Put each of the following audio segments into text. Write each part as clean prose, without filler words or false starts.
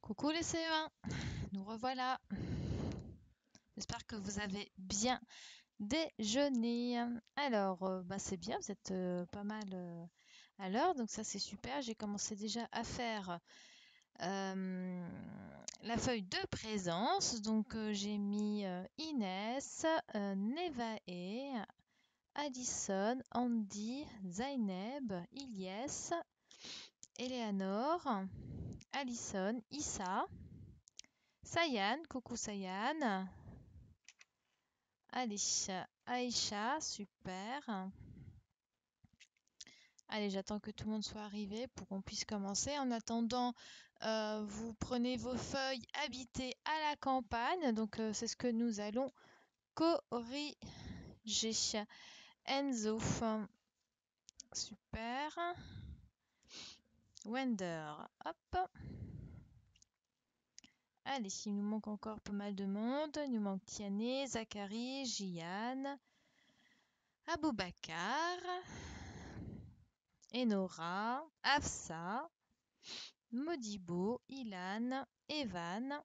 Coucou les CE1, nous revoilà. J'espère que vous avez bien déjeuné. Alors, c'est bien, vous êtes pas mal à l'heure, donc ça c'est super. J'ai commencé déjà à faire euh, la feuille de présence. Donc j'ai mis Inès, Nevaeh, Alison, Andy, Zaineb, Ilyes, Eleanor, Alison, Issa, Sayan, coucou Sayan. Allez, Aïcha, super. Allez, j'attends que tout le monde soit arrivé pour qu'on puisse commencer. En attendant, vous prenez vos feuilles habitées à la campagne. Donc, c'est ce que nous allons corriger. Enzo, super. Wender, hop. Allez, il nous manque encore pas mal de monde. Il nous manque Tiané, Zachary, Jiane, Aboubacar, Enora, Afsa, Modibo, Ilan, Evan.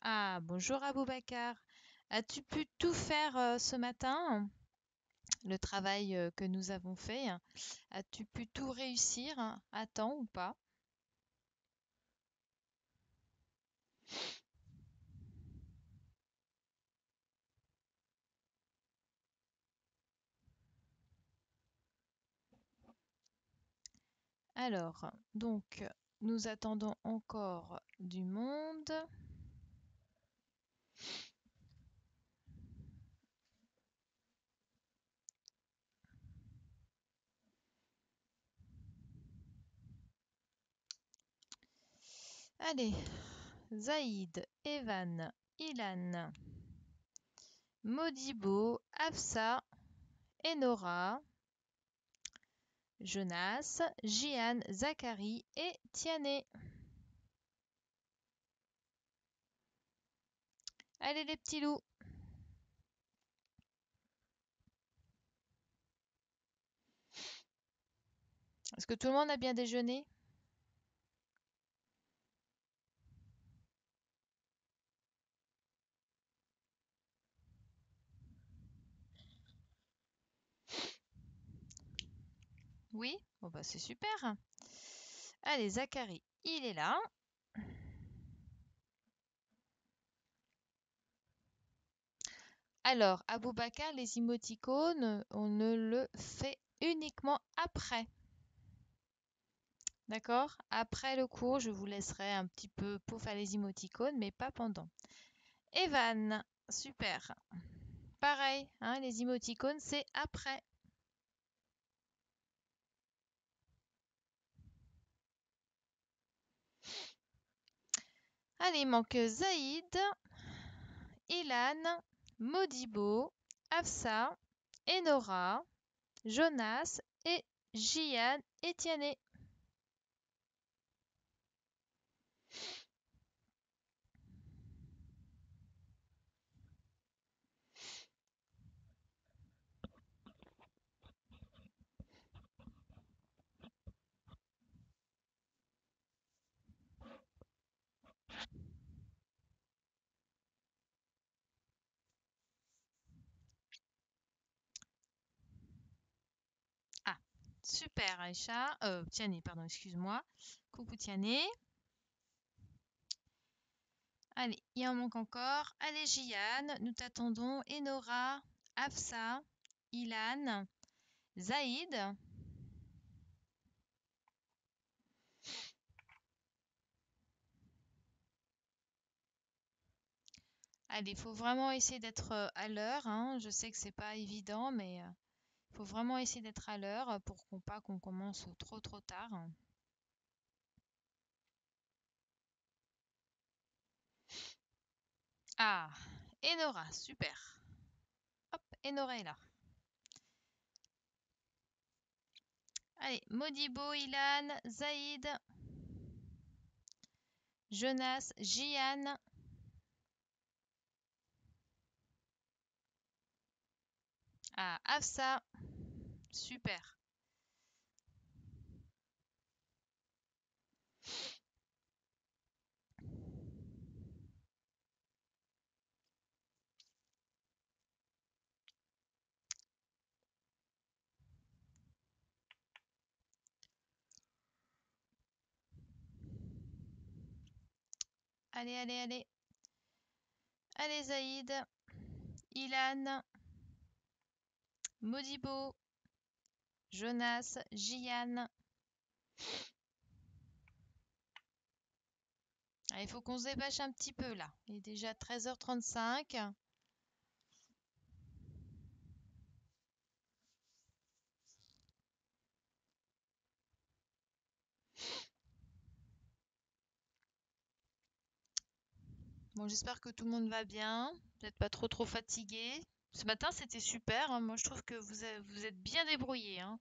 Ah, bonjour Aboubacar. As-tu pu tout faire ce matin? Le travail que nous avons fait. As-tu pu tout réussir à temps ou pas? Alors, donc, nous attendons encore du monde. Allez, Zaïd, Evan, Ilan, Modibo, Afsa, Enora, Jonas, Jian, Zachary et Tiané. Allez les petits loups. Est-ce que tout le monde a bien déjeuné? Oui? Bon bah c'est super. Allez, Zachary, il est là. Alors, Aboubacar, les émoticônes, on ne le fait uniquement après. D'accord? Après le cours, je vous laisserai un petit peu pour faire les émoticônes, mais pas pendant. Evan, super. Pareil, hein, les émoticônes, c'est après. Allez, il manque Zaïd, Ilan, Modibo, Afsa, Enora, Jonas et Jian et Tiané. Ah, super Aïcha. Tiané, pardon, excuse-moi. Coucou Tiané. Allez, il en manque encore. Allez Jian, nous t'attendons. Enora, Afsa, Ilan, Zaïd. Allez, il faut vraiment essayer d'être à l'heure, hein. Je sais que c'est pas évident, mais il faut vraiment essayer d'être à l'heure pour qu'on commence trop tard. Ah, Enora, super. Hop, Enora est là. Allez, Modibo, Ilan, Zaïd, Jonas, Jian. Ah, Afsa, super. Allez, allez, allez. Allez, Zaïd. Ilan. Modibo. Jonas. Jian. Il faut qu'on se dépêche un petit peu là. Il est déjà 13h35. Bon, j'espère que tout le monde va bien. Vous n'êtes pas trop fatigué. Ce matin, c'était super, hein. Moi, je trouve que vous êtes bien débrouillés, hein.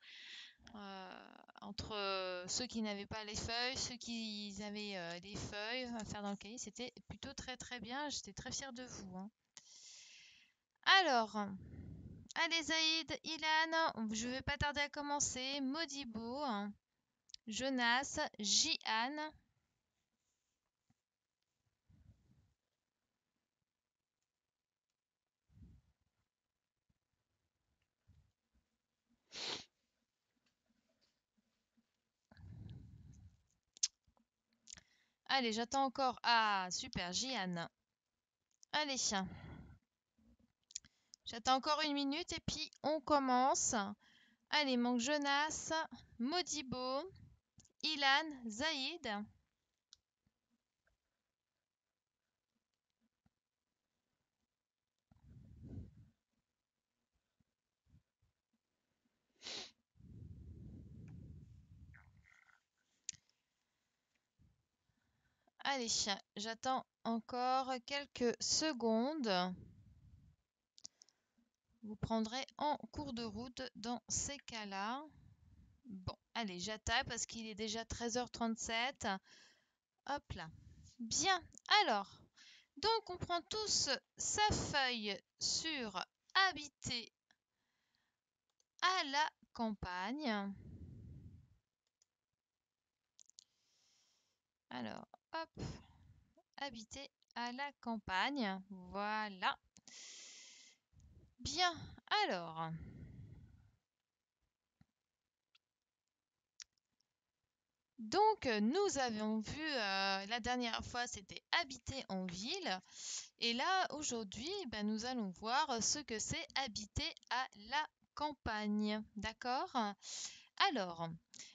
Entre ceux qui n'avaient pas les feuilles, ceux qui avaient des feuilles à faire dans le cahier, c'était plutôt très bien. J'étais très fière de vous, hein. Alors, allez Zaïd, Ilan, je vais pas tarder à commencer. Modibo, hein, Jonas, Jihan. Allez, j'attends encore. Ah, super, Jihan. Allez, j'attends encore une minute et puis on commence. Allez, manque Jonas, Modibo, Ilan, Zaïd. Allez, j'attends encore quelques secondes. Vous prendrez en cours de route dans ces cas-là. Bon, allez, j'attaque parce qu'il est déjà 13h37. Hop là. Bien, alors, donc on prend tous sa feuille sur habiter à la campagne. Alors, hop, habiter à la campagne. Voilà. Bien, alors. Donc, nous avions vu la dernière fois, c'était habiter en ville. Et là, aujourd'hui, ben, nous allons voir ce que c'est habiter à la campagne. D'accord? Alors,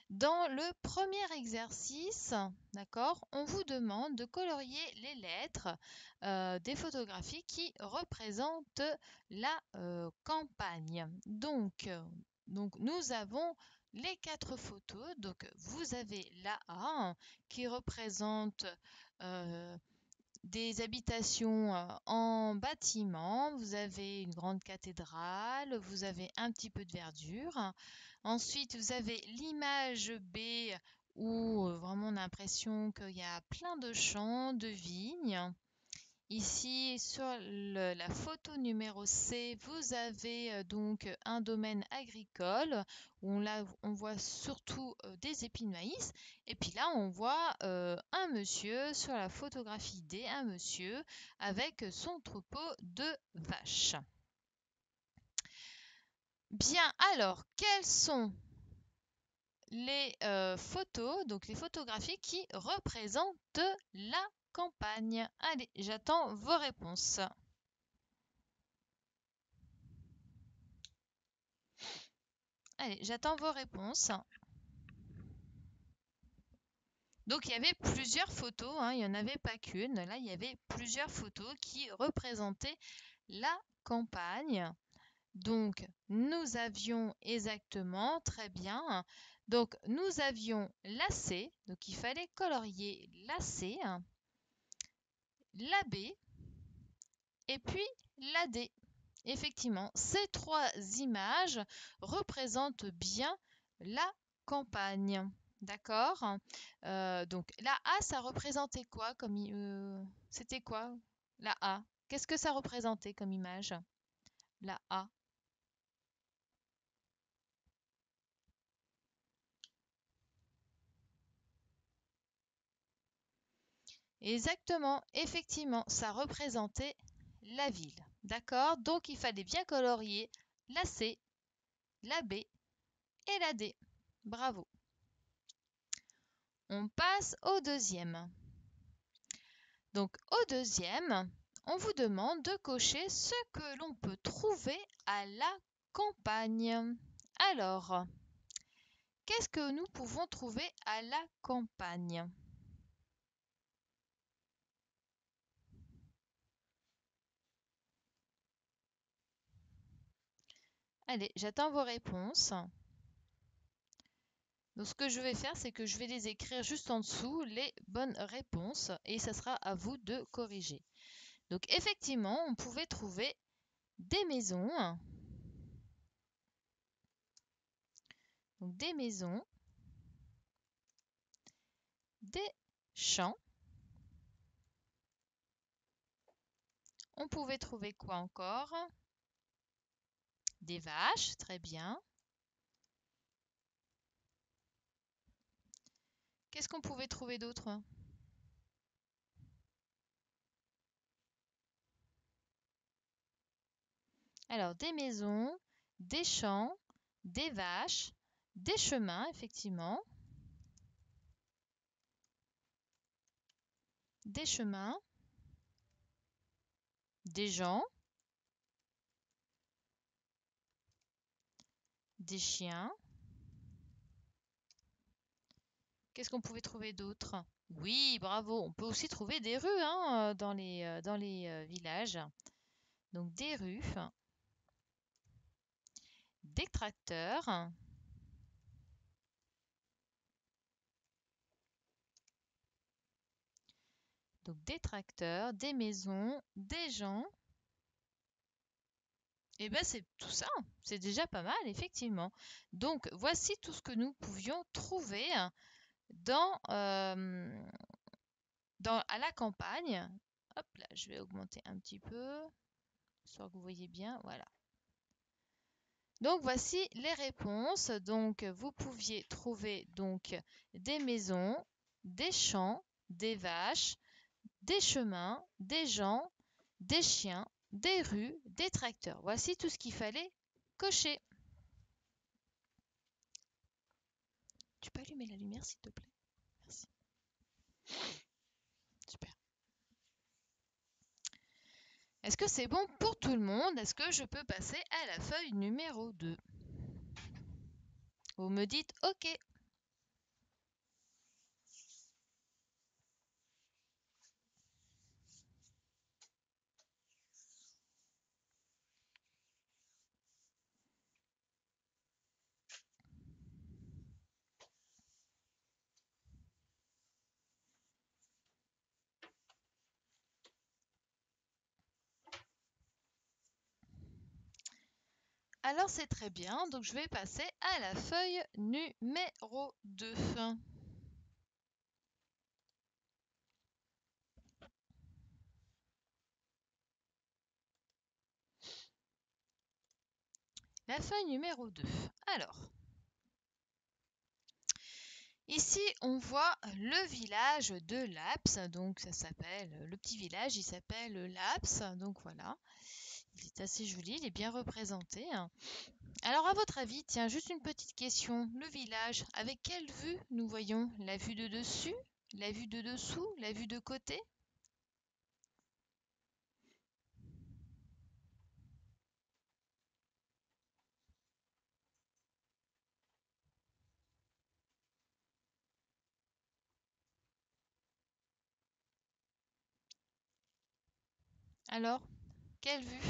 dans le premier exercice, d'accord, on vous demande de colorier les lettres des photographies qui représentent la campagne. Donc, nous avons les 4 photos. Donc, vous avez la A qui représente des habitations en bâtiment, vous avez une grande cathédrale, vous avez un petit peu de verdure. Ensuite, vous avez l'image B où vraiment on a l'impression qu'il y a plein de champs, de vignes. Ici, sur la photo numéro C, vous avez donc un domaine agricole où on voit surtout des épis de maïs. Et puis là, on voit un monsieur sur la photographie D, un monsieur avec son troupeau de vaches. Bien, alors, quelles sont les photos, donc les photographies qui représentent la campagne? Allez, j'attends vos réponses. Allez, j'attends vos réponses. Donc il y avait plusieurs photos, hein, il n'y en avait pas qu'une. Là, il y avait plusieurs photos qui représentaient la campagne. Donc nous avions exactement, très bien. Donc nous avions la C, donc il fallait colorier la C, la B et puis la D. Effectivement, ces 3 images représentent bien la campagne. D'accord? Donc la A, ça représentait quoi comme c'était quoi la A? Qu'est-ce que ça représentait comme image? La A. Exactement, effectivement, ça représentait la ville. D'accord? Donc il fallait bien colorier la C, la B et la D. Bravo. On passe au deuxième. Donc au deuxième, on vous demande de cocher ce que l'on peut trouver à la campagne. Alors, qu'est-ce que nous pouvons trouver à la campagne? Allez, j'attends vos réponses. Donc, ce que je vais faire, c'est que je vais les écrire juste en dessous, les bonnes réponses, et ça sera à vous de corriger. Donc, effectivement, on pouvait trouver des maisons. Donc, des maisons, des champs. On pouvait trouver quoi encore? Des vaches, très bien. Qu'est-ce qu'on pouvait trouver d'autre? Alors, des maisons, des champs, des vaches, des chemins, effectivement. Des chemins, des gens, des chiens. Qu'est-ce qu'on pouvait trouver d'autre? Oui, bravo. On peut aussi trouver des rues hein, dans les villages. Donc des rues, des tracteurs, donc des tracteurs, des maisons, des gens. Et bien c'est tout ça. C'est déjà pas mal, effectivement. Donc voici tout ce que nous pouvions trouver dans, à la campagne. Hop là, je vais augmenter un petit peu, histoire que vous voyez bien. Voilà. Donc voici les réponses. Donc vous pouviez trouver donc des maisons, des champs, des vaches, des chemins, des gens, des chiens, des rues, des tracteurs. Voici tout ce qu'il fallait cocher. Tu peux allumer la lumière s'il te plaît? Merci. Super. Est-ce que c'est bon pour tout le monde? Est-ce que je peux passer à la feuille numéro 2? Vous me dites OK. Alors c'est très bien, donc je vais passer à la feuille numéro 2. La feuille numéro 2. Alors, ici on voit le village de Laps, donc ça s'appelle, le petit village il s'appelle Laps, donc voilà. Il est assez joli, il est bien représenté. Alors à votre avis, tiens, juste une petite question, le village, avec quelle vue nous voyons? La vue de dessus, la vue de dessous, la vue de côté? Alors, quelle vue?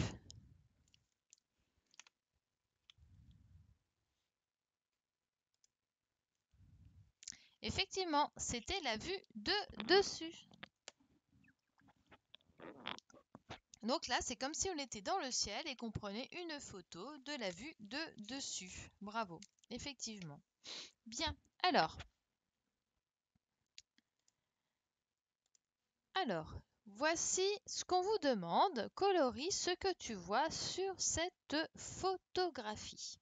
Effectivement, c'était la vue de dessus. Donc là, c'est comme si on était dans le ciel et qu'on prenait une photo de la vue de dessus. Bravo, effectivement. Bien, alors, voici ce qu'on vous demande. Colorie ce que tu vois sur cette photographie.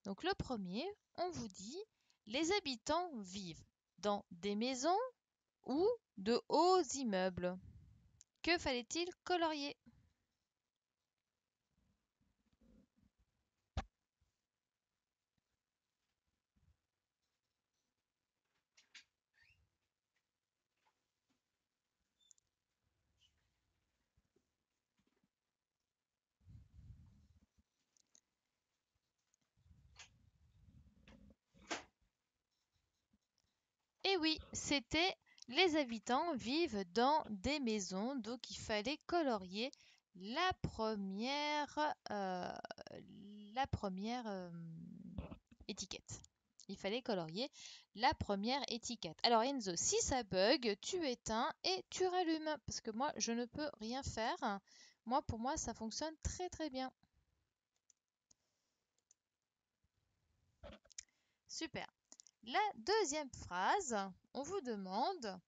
Donc le premier, on vous dit, les habitants vivent dans des maisons ou de hauts immeubles. Que fallait-il colorier? oui, c'était les habitants vivent dans des maisons, donc il fallait colorier la première, la première étiquette. Il fallait colorier la première étiquette. Alors Enzo, si ça bug, tu éteins et tu rallumes, parce que moi, je ne peux rien faire. Moi, pour moi, ça fonctionne très très bien. Super. La deuxième phrase, on vous demande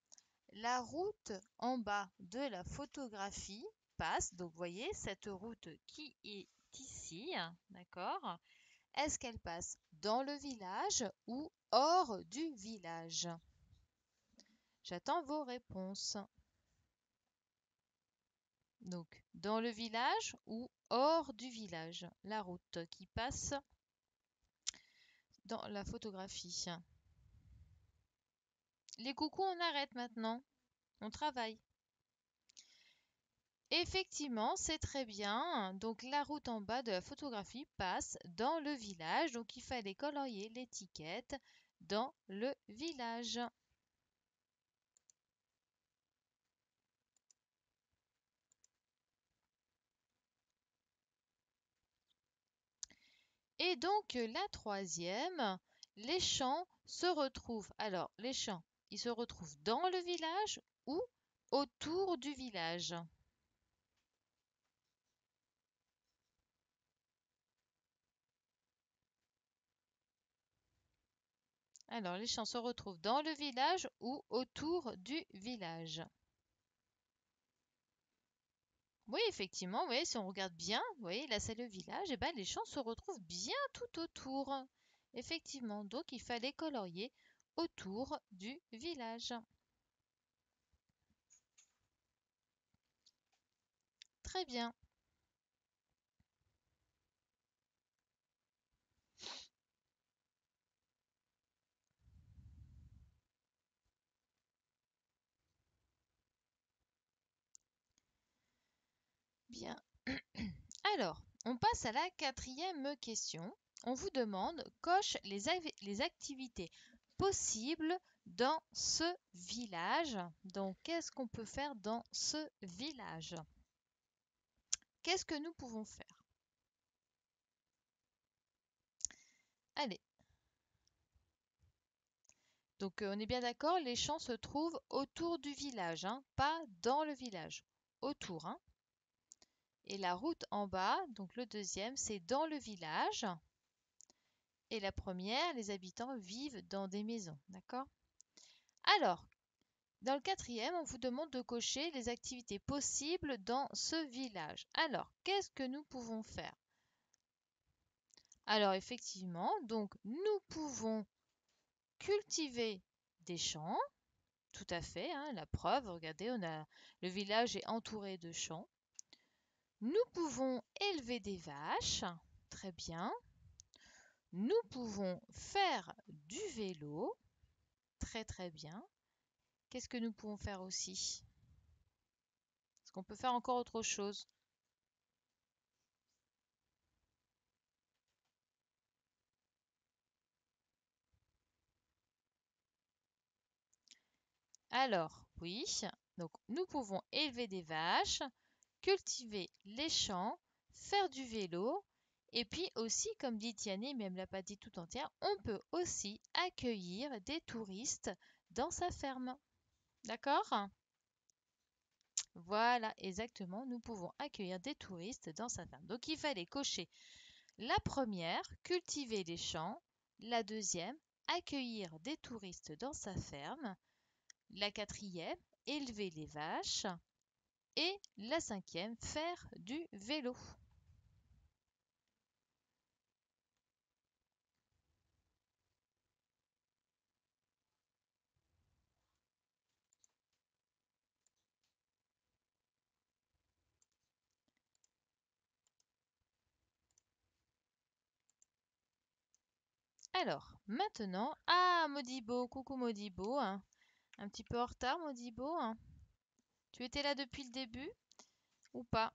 la route en bas de la photographie passe. Donc, vous voyez, cette route qui est ici, d'accord? Est-ce qu'elle passe dans le village ou hors du village? J'attends vos réponses. Donc, dans le village ou hors du village? La route qui passe dans la photographie. Les coucous, on arrête maintenant. On travaille. Effectivement, c'est très bien. Donc la route en bas de la photographie passe dans le village. Donc il fallait colorier l'étiquette dans le village. Et donc la troisième, les champs se retrouvent. Alors les champs, ils se retrouvent dans le village ou autour du village? Alors les champs se retrouvent dans le village ou autour du village? Oui, effectivement, oui, si on regarde bien, vous voyez, là c'est le village, et ben les champs se retrouvent bien tout autour. Effectivement, donc il fallait colorier autour du village. Très bien. Bien. Alors, on passe à la quatrième question. On vous demande, coche les activités possibles dans ce village. Donc, qu'est-ce qu'on peut faire dans ce village? Qu'est-ce que nous pouvons faire? Allez. Donc, on est bien d'accord, les champs se trouvent autour du village, hein, pas dans le village, autour, hein. Et la route en bas, donc le deuxième, c'est dans le village. Et la première, les habitants vivent dans des maisons, d'accord? Alors, dans le quatrième, on vous demande de cocher les activités possibles dans ce village. Alors, qu'est-ce que nous pouvons faire? Alors, effectivement, donc nous pouvons cultiver des champs, tout à fait, hein, la preuve, regardez, le village est entouré de champs. Nous pouvons élever des vaches, très bien. Nous pouvons faire du vélo, très très bien. Qu'est-ce que nous pouvons faire aussi? Est-ce qu'on peut faire encore autre chose? Alors, oui, donc nous pouvons élever des vaches, cultiver les champs, faire du vélo, et puis aussi, comme dit Tiani, mais elle ne l'a pas dit tout entière, on peut aussi accueillir des touristes dans sa ferme. D'accord? Voilà, exactement, nous pouvons accueillir des touristes dans sa ferme. Donc il fallait cocher la première, cultiver les champs, la deuxième, accueillir des touristes dans sa ferme, la quatrième, élever les vaches, et la cinquième, faire du vélo. Alors, maintenant, ah, Modibo, coucou Modibo, hein. Un petit peu en retard, Modibo, hein. Tu étais là depuis le début ou pas?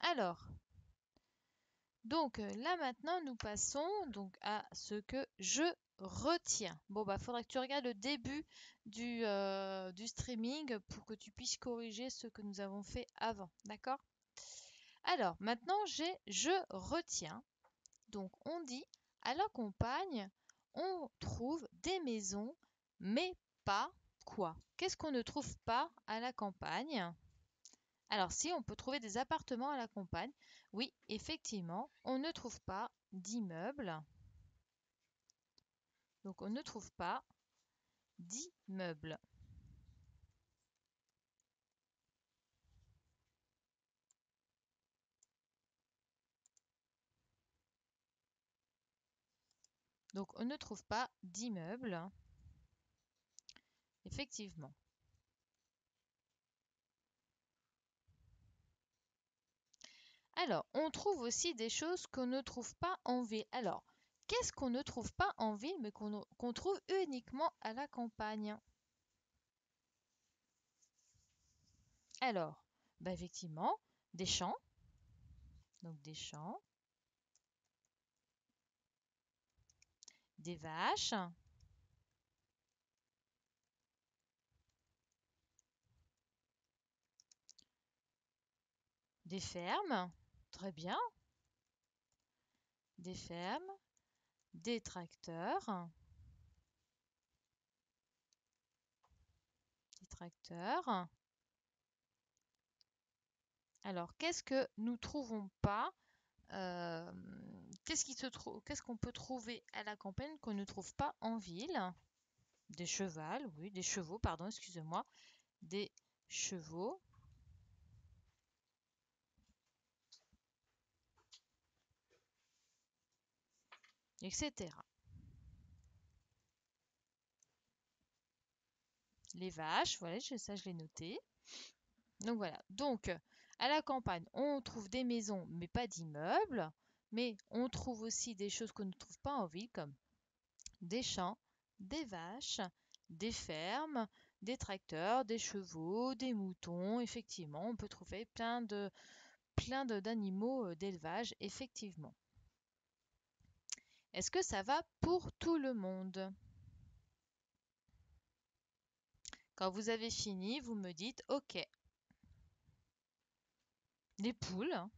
Alors, donc là maintenant, nous passons donc à ce que je retiens. Bon, bah, faudra que tu regardes le début du streaming pour que tu puisses corriger ce que nous avons fait avant. D'accord? Alors, maintenant, j'ai je retiens. Donc, on dit à la campagne, on trouve des maisons, mais pas quoi? Qu'est-ce qu'on ne trouve pas à la campagne? Alors, si on peut trouver des appartements à la campagne, oui, effectivement, on ne trouve pas d'immeubles. Donc, on ne trouve pas d'immeubles. Donc, on ne trouve pas d'immeubles, effectivement. Alors, on trouve aussi des choses qu'on ne trouve pas en ville. Alors, qu'est-ce qu'on ne trouve pas en ville, mais qu'on trouve uniquement à la campagne? Alors, bah effectivement, des champs, donc des champs, des vaches, des fermes, très bien, des fermes, des tracteurs, des tracteurs. Alors, qu'est-ce que nous trouvons pas? euh, qu'est-ce qu'on peut trouver à la campagne qu'on ne trouve pas en ville? Des chevals, oui, des chevaux, pardon, excusez-moi, des chevaux, etc. Les vaches, voilà, ça je l'ai noté. Donc voilà. Donc, à la campagne, on trouve des maisons, mais pas d'immeubles. Mais on trouve aussi des choses qu'on ne trouve pas en ville, comme des champs, des vaches, des fermes, des tracteurs, des chevaux, des moutons. Effectivement, on peut trouver d'animaux d'élevage, effectivement. Est-ce que ça va pour tout le monde? Quand vous avez fini, vous me dites OK. Les poules, hein.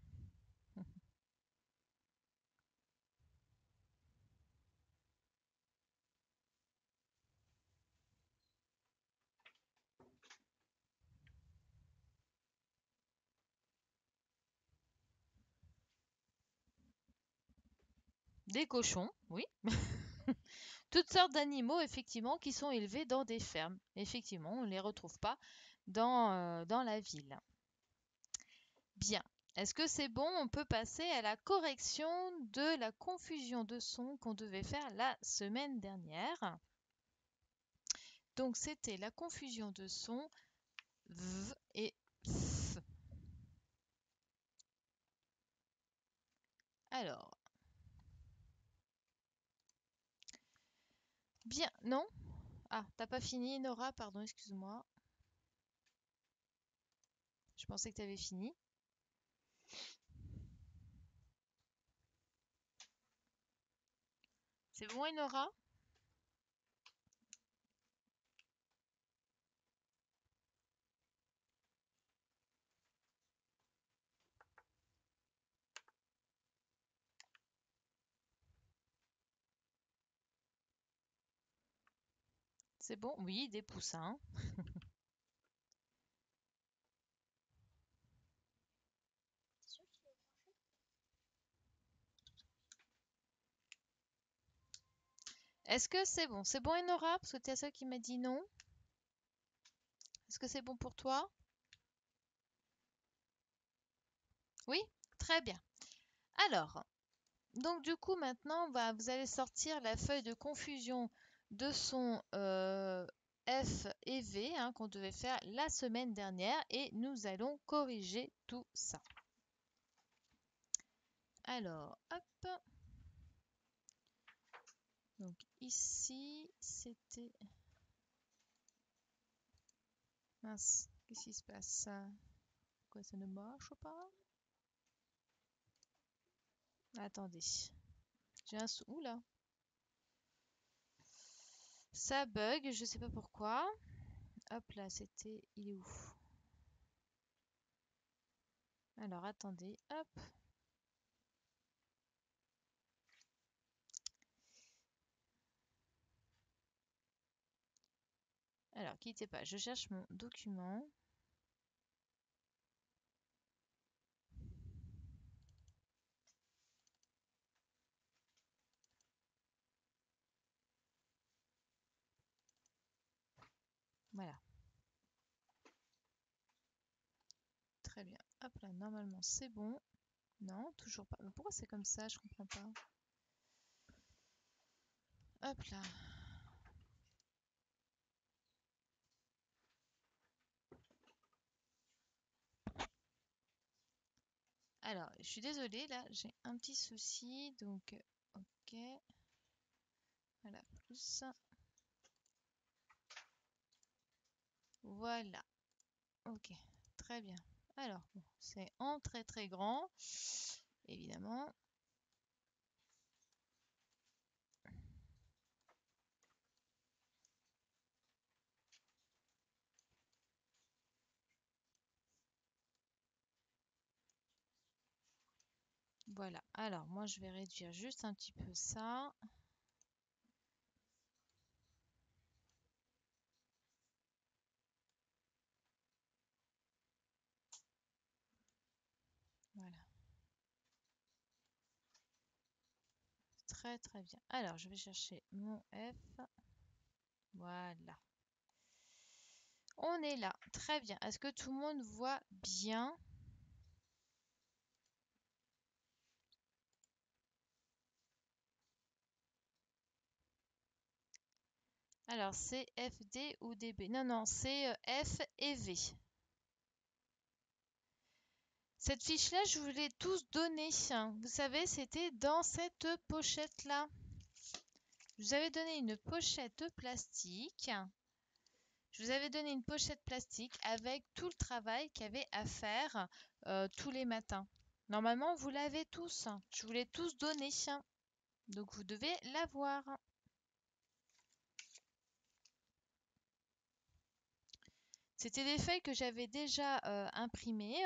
Des cochons, oui. Toutes sortes d'animaux, effectivement, qui sont élevés dans des fermes. Effectivement, on ne les retrouve pas dans la ville. Bien. Est-ce que c'est bon? On peut passer à la correction de la confusion de sons qu'on devait faire la semaine dernière. Donc, c'était la confusion de sons V et F. Alors, bien, non? Ah, t'as pas fini, Nora, pardon, excuse-moi. Je pensais que tu avais fini. C'est bon, Enora? C'est bon? Oui, des poussins. Est-ce que c'est bon? C'est bon, Enora? Parce que tu es celle qui m'a dit non. Est-ce que c'est bon pour toi? Oui? Très bien. Alors, donc du coup, maintenant, vous allez sortir la feuille de confusion de sons F et V hein, qu'on devait faire la semaine dernière et nous allons corriger tout ça. Alors, hop. Donc ici, c'était... Mince, qu'est-ce qui se passe? Quoi, ça ne marche pas? Attendez. J'ai un... Oula. Ça bug, je sais pas pourquoi. Hop là, c'était... Il est où? Alors, attendez, hop. Alors, quittez pas, je cherche mon document. Voilà, très bien. Hop là, normalement c'est bon. Non, toujours pas. Mais pourquoi c'est comme ça? Je comprends pas. Hop là. Alors, je suis désolée, là, j'ai un petit souci. Donc, ok. Voilà, plus. Voilà. Ok, très bien. Alors, bon, c'est en très très grand, évidemment. Voilà. Alors, moi, je vais réduire juste un petit peu ça. Voilà. Très très bien. Alors, je vais chercher mon F. Voilà. On est là. Très bien. Est-ce que tout le monde voit bien? Alors, c'est FD ou DB? Non, non, c'est F et V. Cette fiche-là, je vous l'ai tous donnée. Vous savez, c'était dans cette pochette-là. Je vous avais donné une pochette plastique. Je vous avais donné une pochette plastique avec tout le travail qu'il y avait à faire tous les matins. Normalement, vous l'avez tous. Je vous l'ai tous donné. Donc, vous devez l'avoir. C'était des feuilles que j'avais déjà imprimées,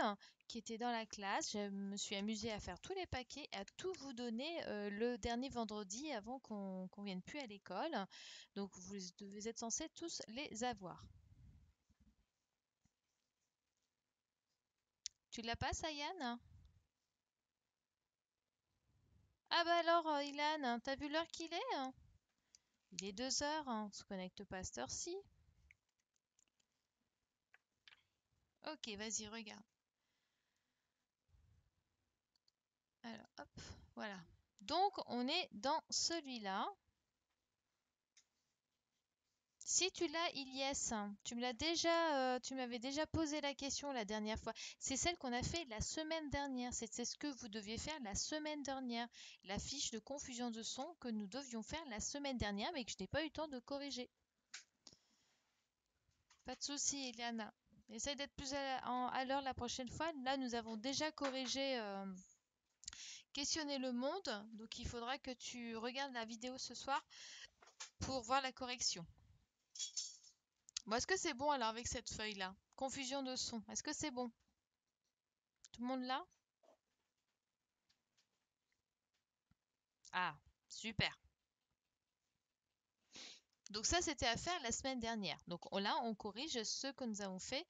qui étaient dans la classe. Je me suis amusée à faire tous les paquets, à tout vous donner le dernier vendredi avant qu'on vienne plus à l'école. Donc vous devez être censés tous les avoir. Tu l'as pas, Sayan? Ah bah alors, Ilan, t'as vu l'heure qu'il est? Il est 2 heures, on se connecte pas à cette heure-ci. Ok, vas-y, regarde. Alors, hop, voilà. Donc, on est dans celui-là. Si tu l'as, Ilyes, tu me l'as déjà, tu m'avais déjà posé la question la dernière fois. C'est celle qu'on a fait la semaine dernière. C'est ce que vous deviez faire la semaine dernière. La fiche de confusion de son que nous devions faire la semaine dernière, mais que je n'ai pas eu le temps de corriger. Pas de souci, Eliana. Essaye d'être plus à l'heure la prochaine fois. Là, nous avons déjà corrigé Questionner le monde. Donc, il faudra que tu regardes la vidéo ce soir pour voir la correction. Bon, est-ce que c'est bon alors avec cette feuille-là? Confusion de son. Est-ce que c'est bon? Tout le monde là? Ah, super. Donc ça, c'était à faire la semaine dernière. Donc là, on corrige ce que nous avons fait.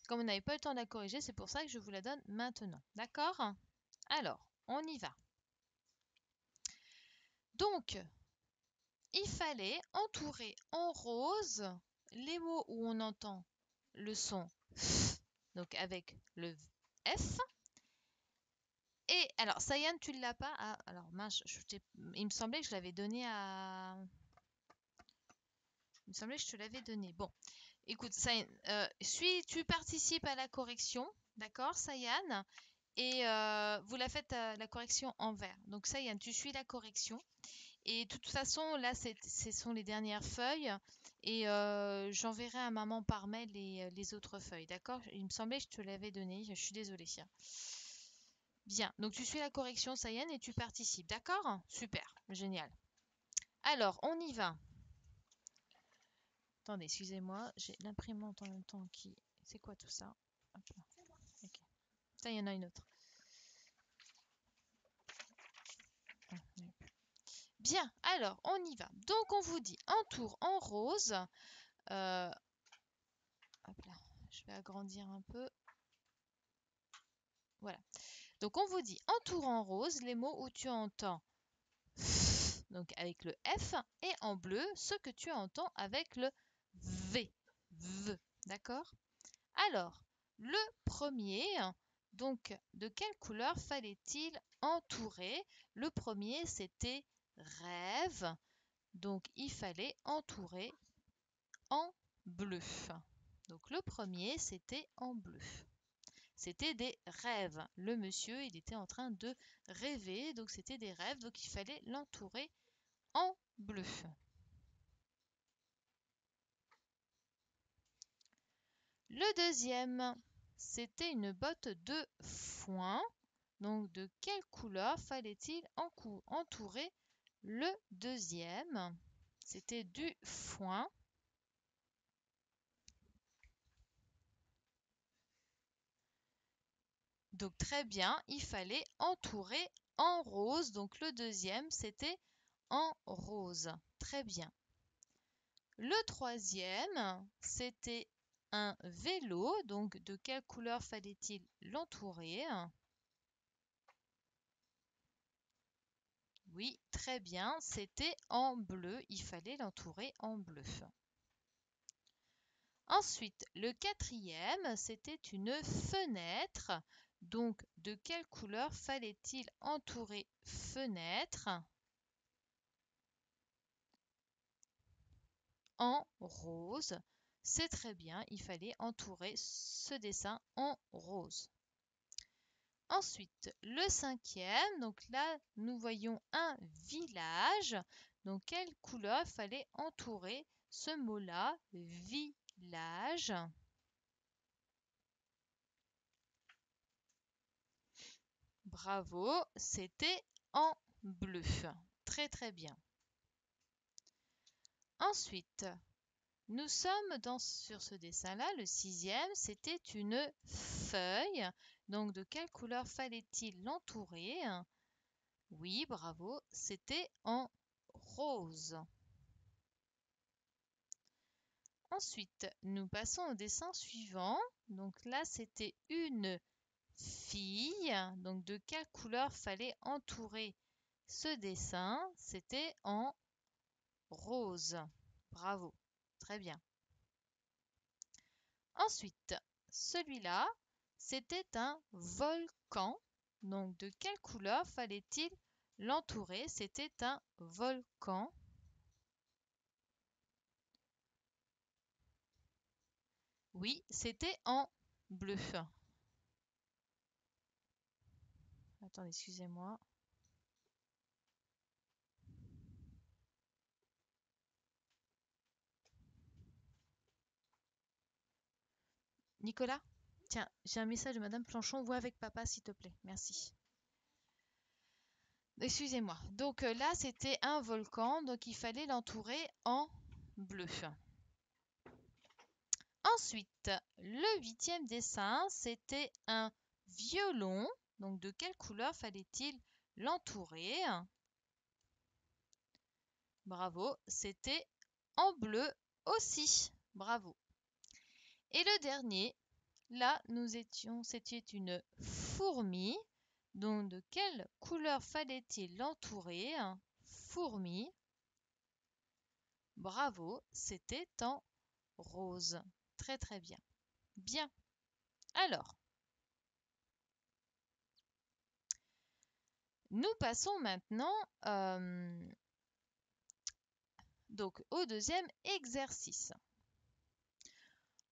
Comme on n'avait pas eu le temps de la corriger, c'est pour ça que je vous la donne maintenant. D'accord? Alors, on y va. Donc, il fallait entourer en rose les mots où on entend le son F, donc avec le F. Et alors, Sayan, tu ne l'as pas? Ah, alors mince, il me semblait que je l'avais donné à... Il me semblait que je te l'avais donné. Bon, écoute, Sayan, tu participes à la correction, d'accord, Sayan? Et vous la faites la correction en vert. Donc, Sayan, tu suis la correction. Et de toute façon, là, ce sont les dernières feuilles. Et j'enverrai à maman par mail les autres feuilles, d'accord? Il me semblait que je te l'avais donné. Je suis désolée. Bien. Donc, tu suis la correction, Sayan, et tu participes, d'accord? Super. Génial. Alors, on y va. Attendez, excusez-moi, j'ai l'imprimante en même temps qui... C'est quoi tout ça? Hop là. Ok. Ça, il y en a une autre. Ah, oui. Bien, alors, on y va. Donc, on vous dit entoure en rose. Euh, Hop là, je vais agrandir un peu. Voilà. Donc, on vous dit entoure en rose les mots où tu entends donc avec le F et en bleu ce que tu entends avec le V. V. D'accord? Alors, le premier, donc de quelle couleur fallait-il entourer? Le premier, c'était rêve. Donc, il fallait entourer en bleu. Donc, le premier, c'était en bleu. C'était des rêves. Le monsieur, il était en train de rêver, donc c'était des rêves, donc il fallait l'entourer en bleu. Le deuxième, c'était une botte de foin. Donc, de quelle couleur fallait-il entourer le deuxième? C'était du foin. Donc, très bien, il fallait entourer en rose. Donc, le deuxième, c'était en rose. Très bien. Le troisième, c'était un vélo. Donc, de quelle couleur fallait-il l'entourer? Oui, très bien, c'était en bleu. Il fallait l'entourer en bleu. Ensuite, le quatrième, c'était une fenêtre. Donc, de quelle couleur fallait-il entourer fenêtre? En rose. C'est très bien, il fallait entourer ce dessin en rose. Ensuite, le cinquième, donc là, nous voyons un village. Donc, quelle couleur fallait entourer ce mot-là? Village. Bravo, c'était en bleu. Très très bien. Ensuite, nous sommes sur ce dessin-là, le sixième, c'était une feuille. Donc, de quelle couleur fallait-il l'entourer? Oui, bravo, c'était en rose. Ensuite, nous passons au dessin suivant. Donc là, c'était une fille. Donc, de quelle couleur fallait entourer ce dessin? C'était en rose. Bravo. Très bien. Ensuite, celui-là, c'était un volcan. Donc, de quelle couleur fallait-il l'entourer? C'était un volcan. Oui, c'était en bleu. Attendez, excusez-moi. Nicolas? Tiens, j'ai un message de Madame Planchon. Vois avec papa, s'il te plaît. Merci. Excusez-moi. Donc là, c'était un volcan, donc il fallait l'entourer en bleu. Ensuite, le huitième dessin, c'était un violon. Donc de quelle couleur fallait-il l'entourer? Bravo, c'était en bleu aussi. Bravo. Et le dernier, là, c'était une fourmi. Donc, de quelle couleur fallait-il l'entourer? Fourmi. Bravo, c'était en rose. Très très bien. Bien. Alors, nous passons maintenant donc au deuxième exercice.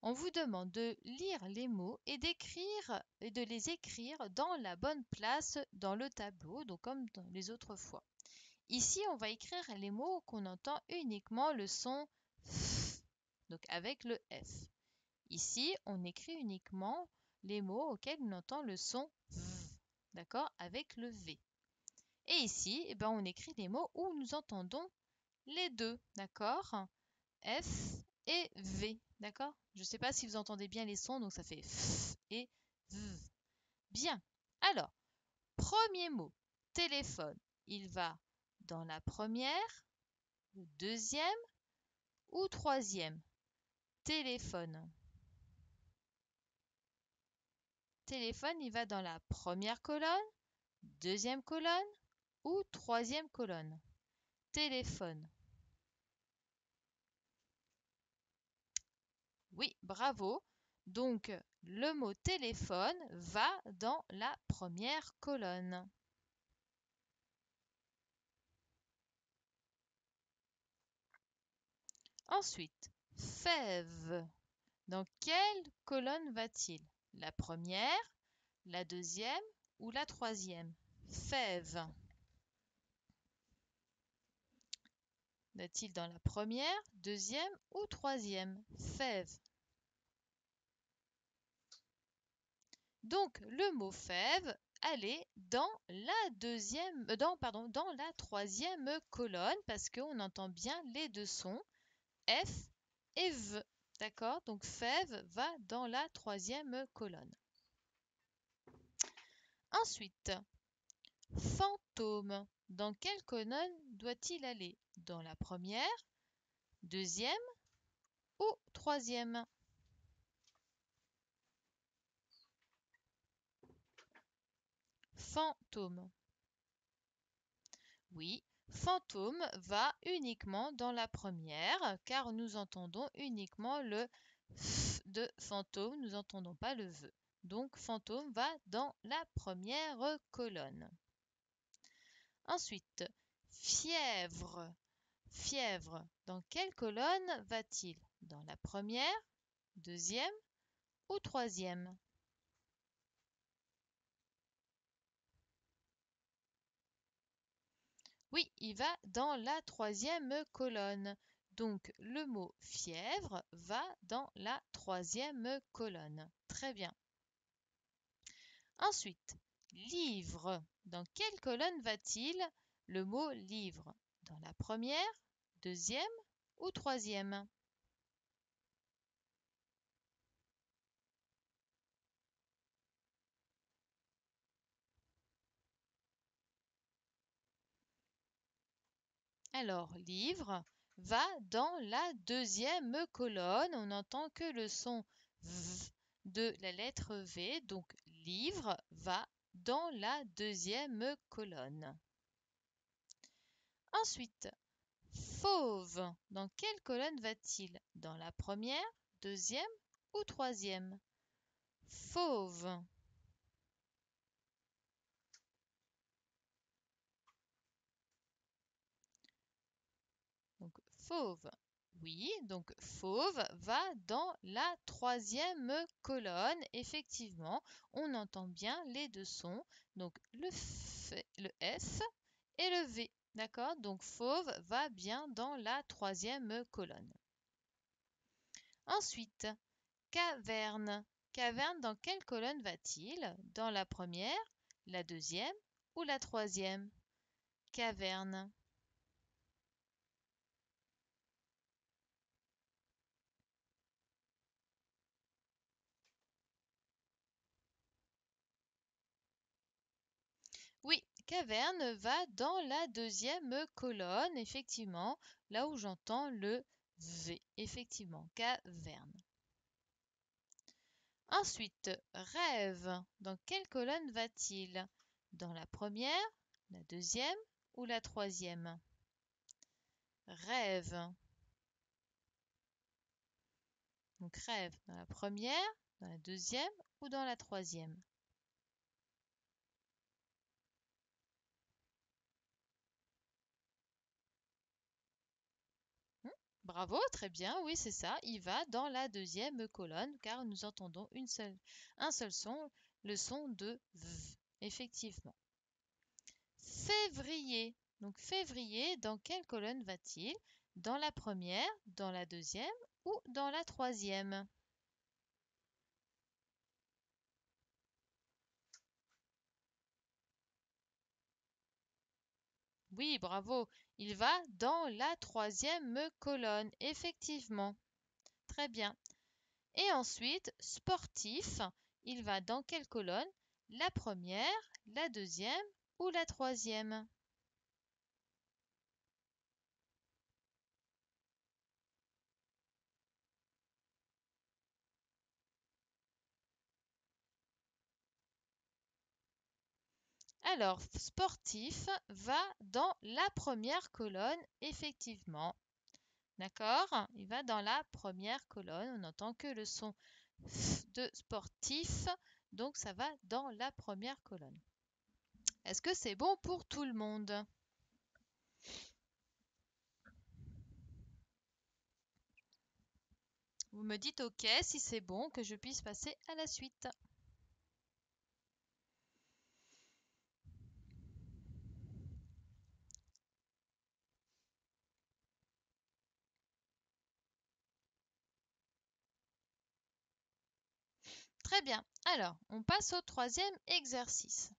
On vous demande de lire les mots et de les écrire dans la bonne place dans le tableau, donc comme dans les autres fois. Ici, on va écrire les mots qu'on entend uniquement le son F, donc avec le F. Ici, on écrit uniquement les mots auxquels on entend le son V, d'accord, avec le V. Et ici, eh ben, on écrit les mots où nous entendons les deux, d'accord, F et V, d'accord? Je ne sais pas si vous entendez bien les sons, donc ça fait F et V. Bien. Alors, premier mot, téléphone. Il va dans la première, le deuxième ou troisième? Téléphone. Téléphone, il va dans la première colonne, deuxième colonne ou troisième colonne? Téléphone. Oui, bravo. Donc, le mot téléphone va dans la première colonne. Ensuite, fève. Dans quelle colonne va-t-il? La première, la deuxième ou la troisième? Fève. Va-t-il dans la première, deuxième ou troisième? Fève. Donc, le mot fève, allez dans la deuxième, dans la troisième colonne parce qu'on entend bien les deux sons F et V. D'accord? Donc, fève va dans la troisième colonne. Ensuite, fantôme. Dans quelle colonne doit-il aller? Dans la première, deuxième ou troisième? Fantôme. Oui, fantôme va uniquement dans la première, car nous entendons uniquement le F de fantôme, nous n'entendons pas le V. Donc, fantôme va dans la première colonne. Ensuite, fièvre. Fièvre, dans quelle colonne va-t-il? Dans la première, deuxième ou troisième? Oui, il va dans la troisième colonne. Donc, le mot fièvre va dans la troisième colonne. Très bien. Ensuite, livre. Dans quelle colonne va-t-il le mot livre? Dans la première, deuxième ou troisième? Alors, livre va dans la deuxième colonne. On n'entend que le son V de la lettre V. Donc, livre va dans la deuxième colonne. Ensuite, fauve. Dans quelle colonne va-t-il? Dans la première, deuxième ou troisième? Fauve. Donc, fauve. Oui, donc fauve va dans la troisième colonne. Effectivement, on entend bien les deux sons, donc le F et le V. D'accord? Donc fauve va bien dans la troisième colonne. Ensuite, caverne. Caverne, dans quelle colonne va-t-il? Dans la première, la deuxième ou la troisième? Caverne. Oui, caverne va dans la deuxième colonne, effectivement, là où j'entends le V. Effectivement, caverne. Ensuite, rêve. Dans quelle colonne va-t-il? Dans la première, la deuxième ou la troisième? Rêve. Donc rêve dans la première, dans la deuxième ou dans la troisième? Hmm, bravo, très bien, oui, c'est ça. Il va dans la deuxième colonne car nous entendons un seul son, le son de V, effectivement. Février. Donc février, dans quelle colonne va-t-il? Dans la première, dans la deuxième ou dans la troisième? Oui, bravo. Il va dans la troisième colonne, effectivement. Très bien. Et ensuite, sportif, il va dans quelle colonne? La première, la deuxième ou la troisième? Alors, sportif va dans la première colonne, effectivement. D'accord? Il va dans la première colonne. On n'entend que le son F de sportif, donc ça va dans la première colonne. Est-ce que c'est bon pour tout le monde? Vous me dites OK si c'est bon, que je puisse passer à la suite. Très bien. Alors, on passe au troisième exercice.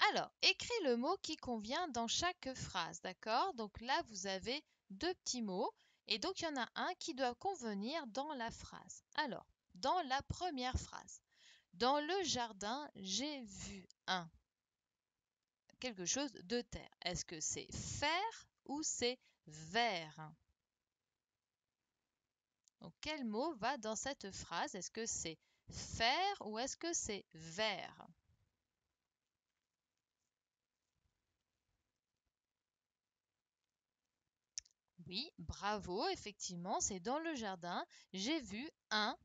Alors, écris le mot qui convient dans chaque phrase, d'accord? Donc là, vous avez deux petits mots et donc il y en a un qui doit convenir dans la phrase. Alors, dans la première phrase, dans le jardin, j'ai vu un quelque chose de terre. Est-ce que c'est faire ou c'est vers? Donc, quel mot va dans cette phrase? Est-ce que c'est faire ou est-ce que c'est vers? Oui, bravo, effectivement, c'est dans le jardin. J'ai vu un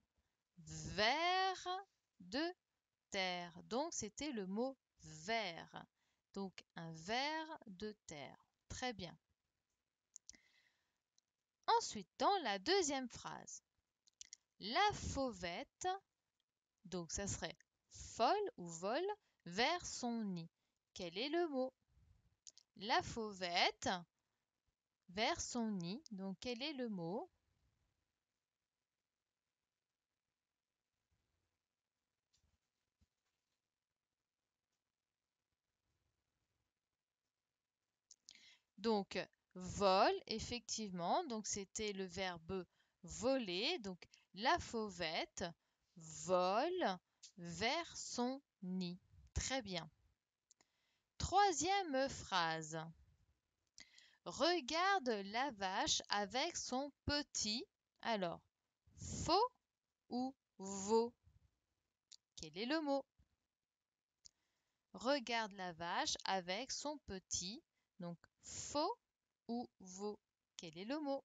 ver de terre. Donc, c'était le mot ver. Donc, un ver de terre. Très bien. Ensuite, dans la deuxième phrase, la fauvette, donc ça serait folle ou vole vers son nid. Quel est le mot? La fauvette vers son nid. Donc, quel est le mot? Donc, vole, effectivement. Donc, c'était le verbe voler. Donc, la fauvette vole vers son nid. Très bien. Troisième phrase. Regarde la vache avec son petit. Alors, faux ou veau? Quel est le mot? Regarde la vache avec son petit. Donc, faux ou veau? Quel est le mot?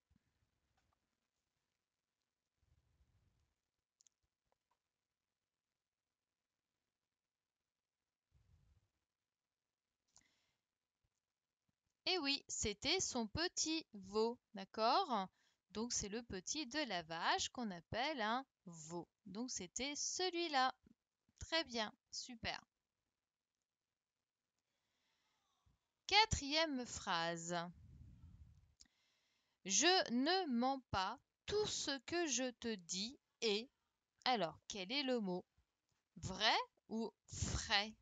Eh oui, c'était son petit veau, d'accord? Donc, c'est le petit de la vache qu'on appelle un veau. Donc, c'était celui-là. Très bien, super. Quatrième phrase. Je ne mens pas, tout ce que je te dis est. Alors, quel est le mot? Vrai ou frais?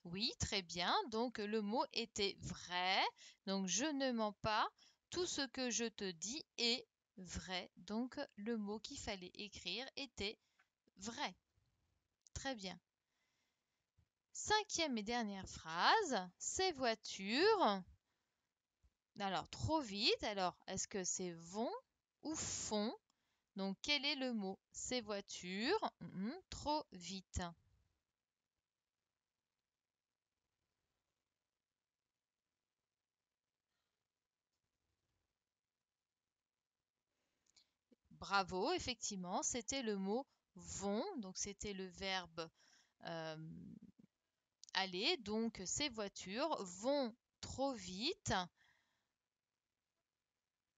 Oui, très bien. Donc, le mot était vrai. Donc, je ne mens pas, tout ce que je te dis est vrai. Donc, le mot qu'il fallait écrire était vrai. Très bien. Cinquième et dernière phrase, ces voitures. Alors, trop vite. Alors, est-ce que c'est vont ou font? Donc, quel est le mot? Ces voitures, trop vite. Bravo, effectivement, c'était le mot vont. Donc, c'était le verbe euh, aller. Donc, ces voitures vont trop vite.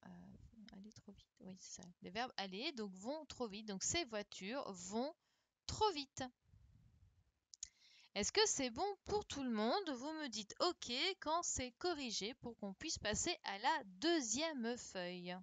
Aller trop vite. Oui, c'est ça. Le verbe aller, donc vont trop vite. Donc, ces voitures vont trop vite. Est-ce que c'est bon pour tout le monde? Vous me dites OK quand c'est corrigé pour qu'on puisse passer à la deuxième feuille.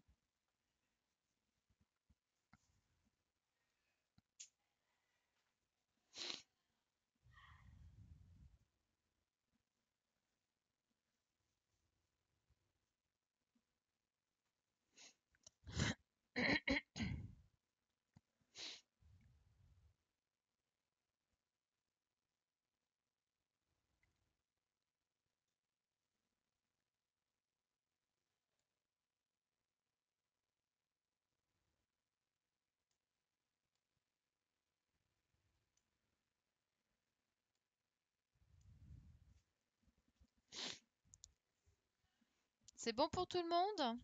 C'est bon pour tout le monde?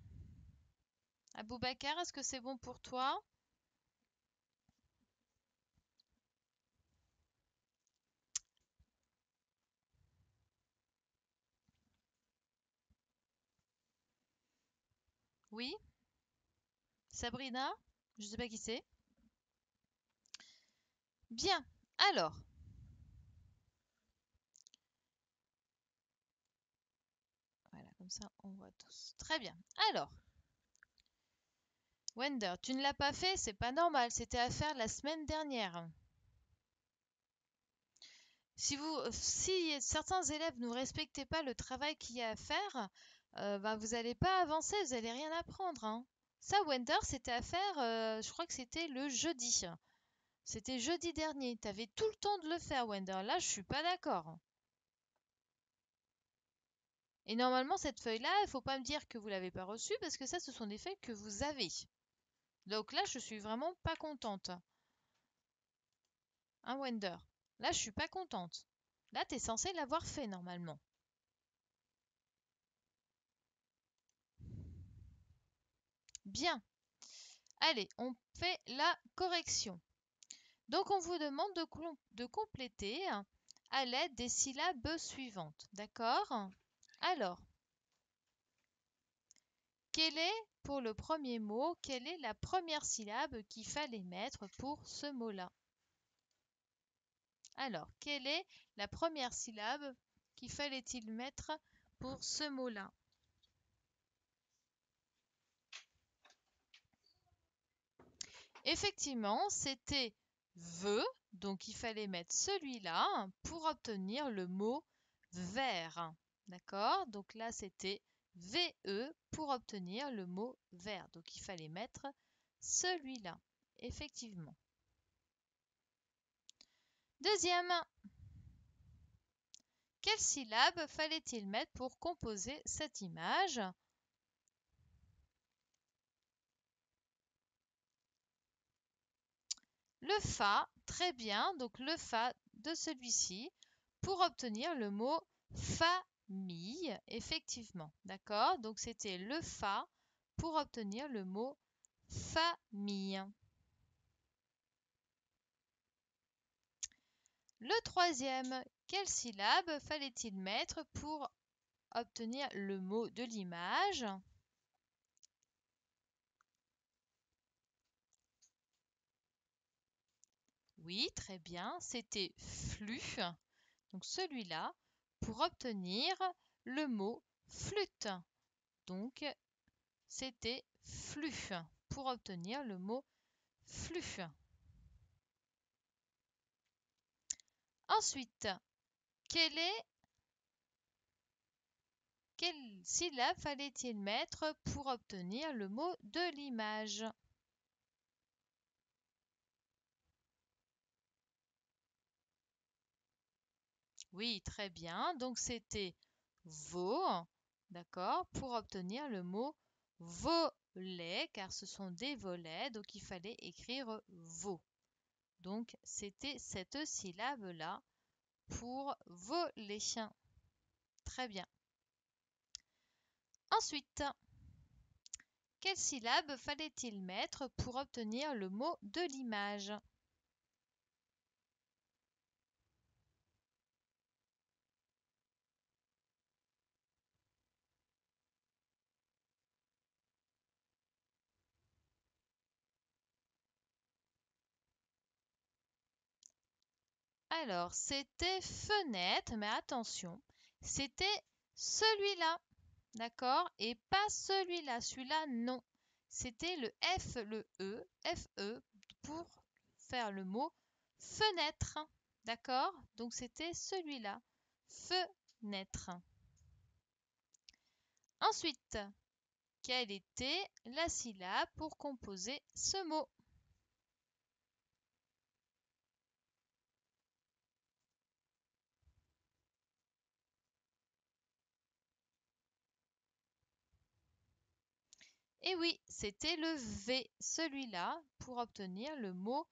Aboubacar, est-ce que c'est bon pour toi? Oui? Sabrina? Je ne sais pas qui c'est. Bien. Alors, voilà, comme ça, on voit tous. Très bien. Alors, Wender, tu ne l'as pas fait, c'est pas normal. C'était à faire la semaine dernière. Si certains élèves ne respectaient pas le travail qu'il y a à faire, bah, vous n'allez pas avancer, vous n'allez rien apprendre, hein. Ça, Wender, c'était à faire, je crois que c'était le jeudi. C'était jeudi dernier. Tu avais tout le temps de le faire, Wender. Là, je suis pas d'accord. Et normalement, cette feuille-là, il faut pas me dire que vous l'avez pas reçue parce que ça, ce sont des feuilles que vous avez. Donc là, je suis vraiment pas contente. Hein, Wender? Là, je suis pas contente. Là, tu es censé l'avoir fait normalement. Bien. Allez, on fait la correction. Donc, on vous demande de compléter à l'aide des syllabes suivantes. D'accord? Alors, pour le premier mot, quelle est la première syllabe qu'il fallait mettre pour ce mot-là? Alors, quelle est la première syllabe qu'il fallait-il mettre pour ce mot-là? Effectivement, c'était veut, donc il fallait mettre celui-là pour obtenir le mot vert. D'accord? Donc là, c'était VE pour obtenir le mot vert. Donc il fallait mettre celui-là. Effectivement. Deuxième, quelle syllabe fallait-il mettre pour composer cette image? Le fa, très bien, donc le fa de celui-ci pour obtenir le mot famille, effectivement. D'accord? Donc c'était le fa pour obtenir le mot famille. Le troisième, quelle syllabe fallait-il mettre pour obtenir le mot de l'image? Oui, très bien, c'était flux. Donc celui-là pour obtenir le mot flûte. Donc c'était flux pour obtenir le mot flux. Ensuite, quelle syllabe fallait-il mettre pour obtenir le mot de l'image? Oui, très bien. Donc c'était veau, d'accord, pour obtenir le mot volet, car ce sont des volets, donc il fallait écrire veau. Donc c'était cette syllabe-là pour voler. Très bien. Ensuite, quelle syllabe fallait-il mettre pour obtenir le mot de l'image? Alors, c'était fenêtre, mais attention, c'était celui-là, d'accord? Et pas celui-là, celui-là, non. C'était le F, le E, FE, pour faire le mot fenêtre, d'accord? Donc, c'était celui-là, fenêtre. Ensuite, quelle était la syllabe pour composer ce mot? Et oui, c'était le V, celui-là, pour obtenir le mot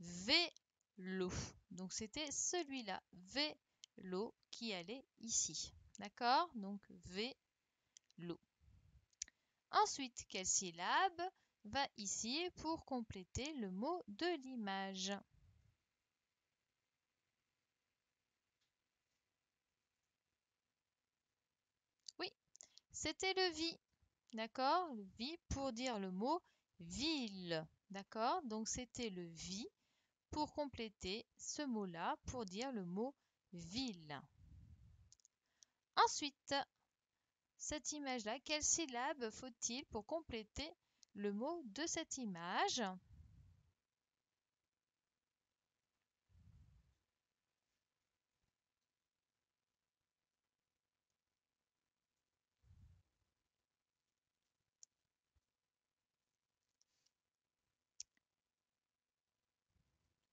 vélo. Donc c'était celui-là, vélo, qui allait ici. D'accord? Donc vélo. Ensuite, quelle syllabe va ici pour compléter le mot de l'image? Oui, c'était le vi. D'accord? Le vi pour dire le mot ville. D'accord? Donc c'était le vi pour compléter ce mot-là pour dire le mot ville. Ensuite, cette image-là, quelle syllabe faut-il pour compléter le mot de cette image?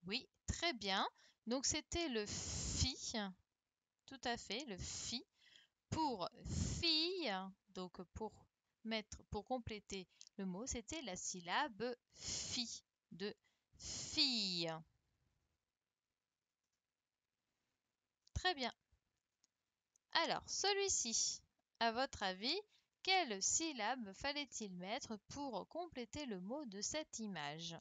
Oui, très bien. Donc c'était le fi, tout à fait, le fi pour fille. Donc pour compléter le mot, c'était la syllabe fi de fille. Très bien. Alors, celui-ci, à votre avis, quelle syllabe fallait-il mettre pour compléter le mot de cette image?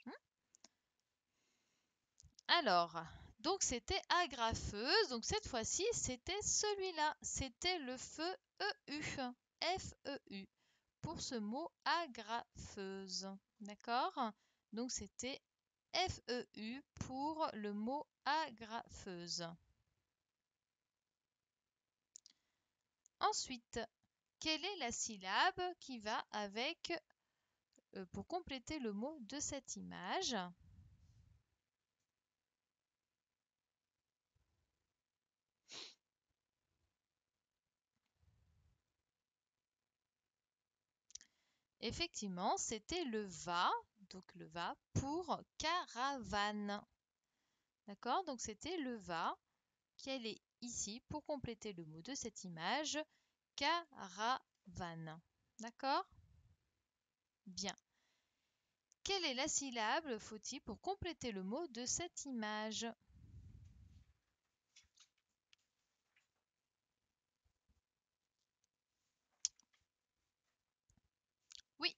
Hmm. Alors, donc c'était agrafeuse. Donc cette fois-ci, c'était celui-là. C'était le feu EU. FEU pour ce mot agrafeuse. D'accord? Donc c'était FEU pour le mot agrafeuse. Ensuite, quelle est la syllabe qui va avec pour compléter le mot de cette image? Effectivement, c'était le va, donc le va pour caravane. D'accord? Donc c'était le va qui allait ici pour compléter le mot de cette image, caravane. D'accord? Bien. Quelle est la syllabe faut-il pour compléter le mot de cette image? Oui,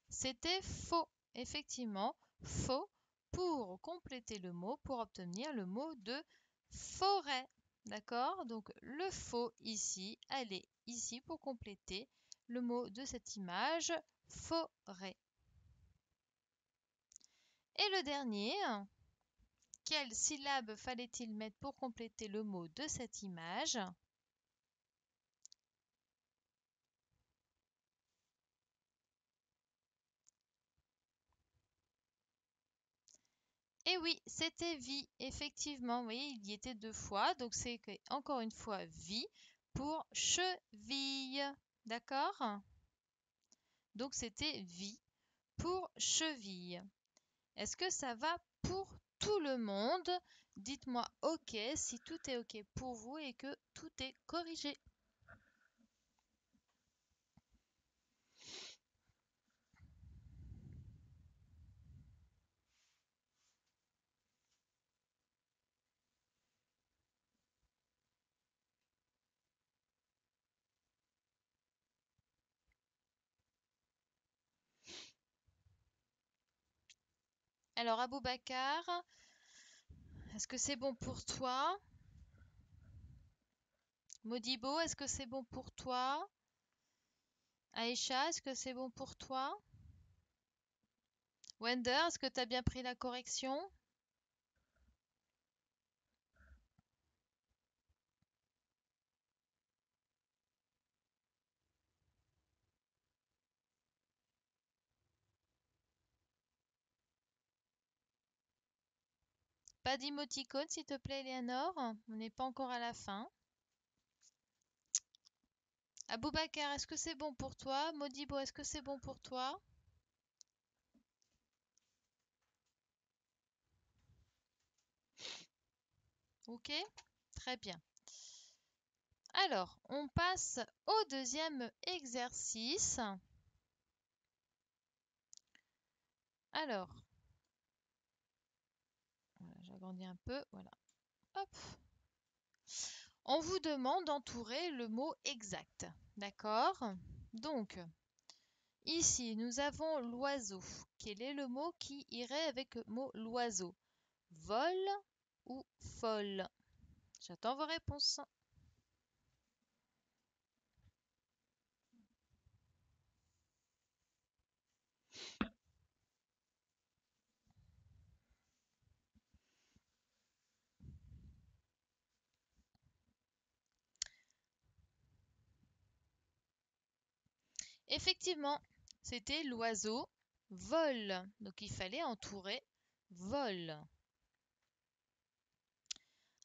c'était faux. Effectivement, faux pour compléter le mot, pour obtenir le mot de forêt. D'accord? Donc le faux ici, allez ici pour compléter le mot de cette image, forêt. Et le dernier, quelle syllabe fallait-il mettre pour compléter le mot de cette image? Et oui, c'était vie, effectivement, oui, il y était deux fois, donc c'est encore une fois vie pour cheville, d'accord? Donc c'était vie pour cheville. Est-ce que ça va pour tout le monde? Dites-moi OK si tout est OK pour vous et que tout est corrigé. Alors Aboubacar, est-ce que c'est bon pour toi? Modibo, est-ce que c'est bon pour toi? Aïcha, est-ce que c'est bon pour toi? Wender, est-ce que tu as bien pris la correction? Pas d'emoticône, s'il te plaît, Léonore. On n'est pas encore à la fin. Aboubacar, est-ce que c'est bon pour toi? Modibo, est-ce que c'est bon pour toi? Ok, très bien. Alors, on passe au deuxième exercice. Alors, voilà, j'agrandis un peu, voilà. Hop. On vous demande d'entourer le mot exact. D'accord? Donc, ici, nous avons l'oiseau. Quel est le mot qui irait avec le mot l'oiseau? Vol ou folle? J'attends vos réponses. Effectivement, c'était l'oiseau vol. Donc il fallait entourer vol.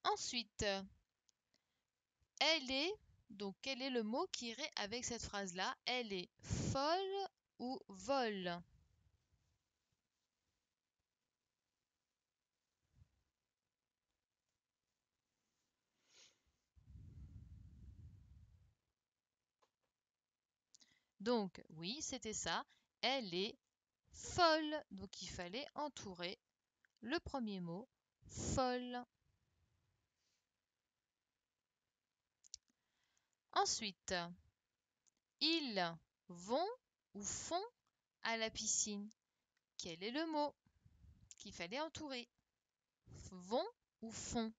Ensuite, elle est, donc quel est le mot qui irait avec cette phrase-là? Elle est folle ou vole? Donc oui, c'était ça. Elle est folle. Donc il fallait entourer le premier mot folle. Ensuite, ils vont ou font à la piscine. Quel est le mot qu'il fallait entourer? Vont ou font?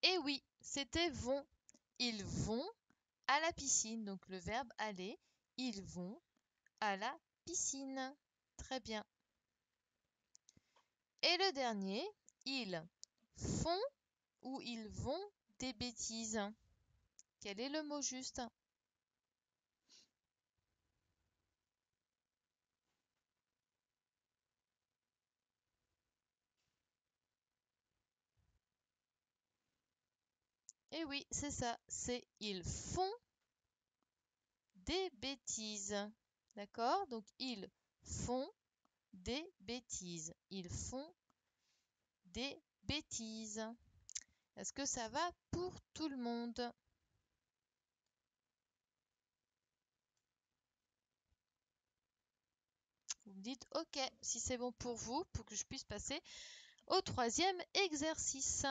Eh oui, c'était vont. Ils vont à la piscine. Donc le verbe aller. Ils vont à la piscine. Très bien. Et le dernier, ils font ou ils vont des bêtises. Quel est le mot juste? Eh oui, c'est ça. C'est ils font des bêtises. D'accord? Donc ils font des bêtises. Ils font des bêtises. Est-ce que ça va pour tout le monde? Vous me dites OK si c'est bon pour vous, pour que je puisse passer au troisième exercice.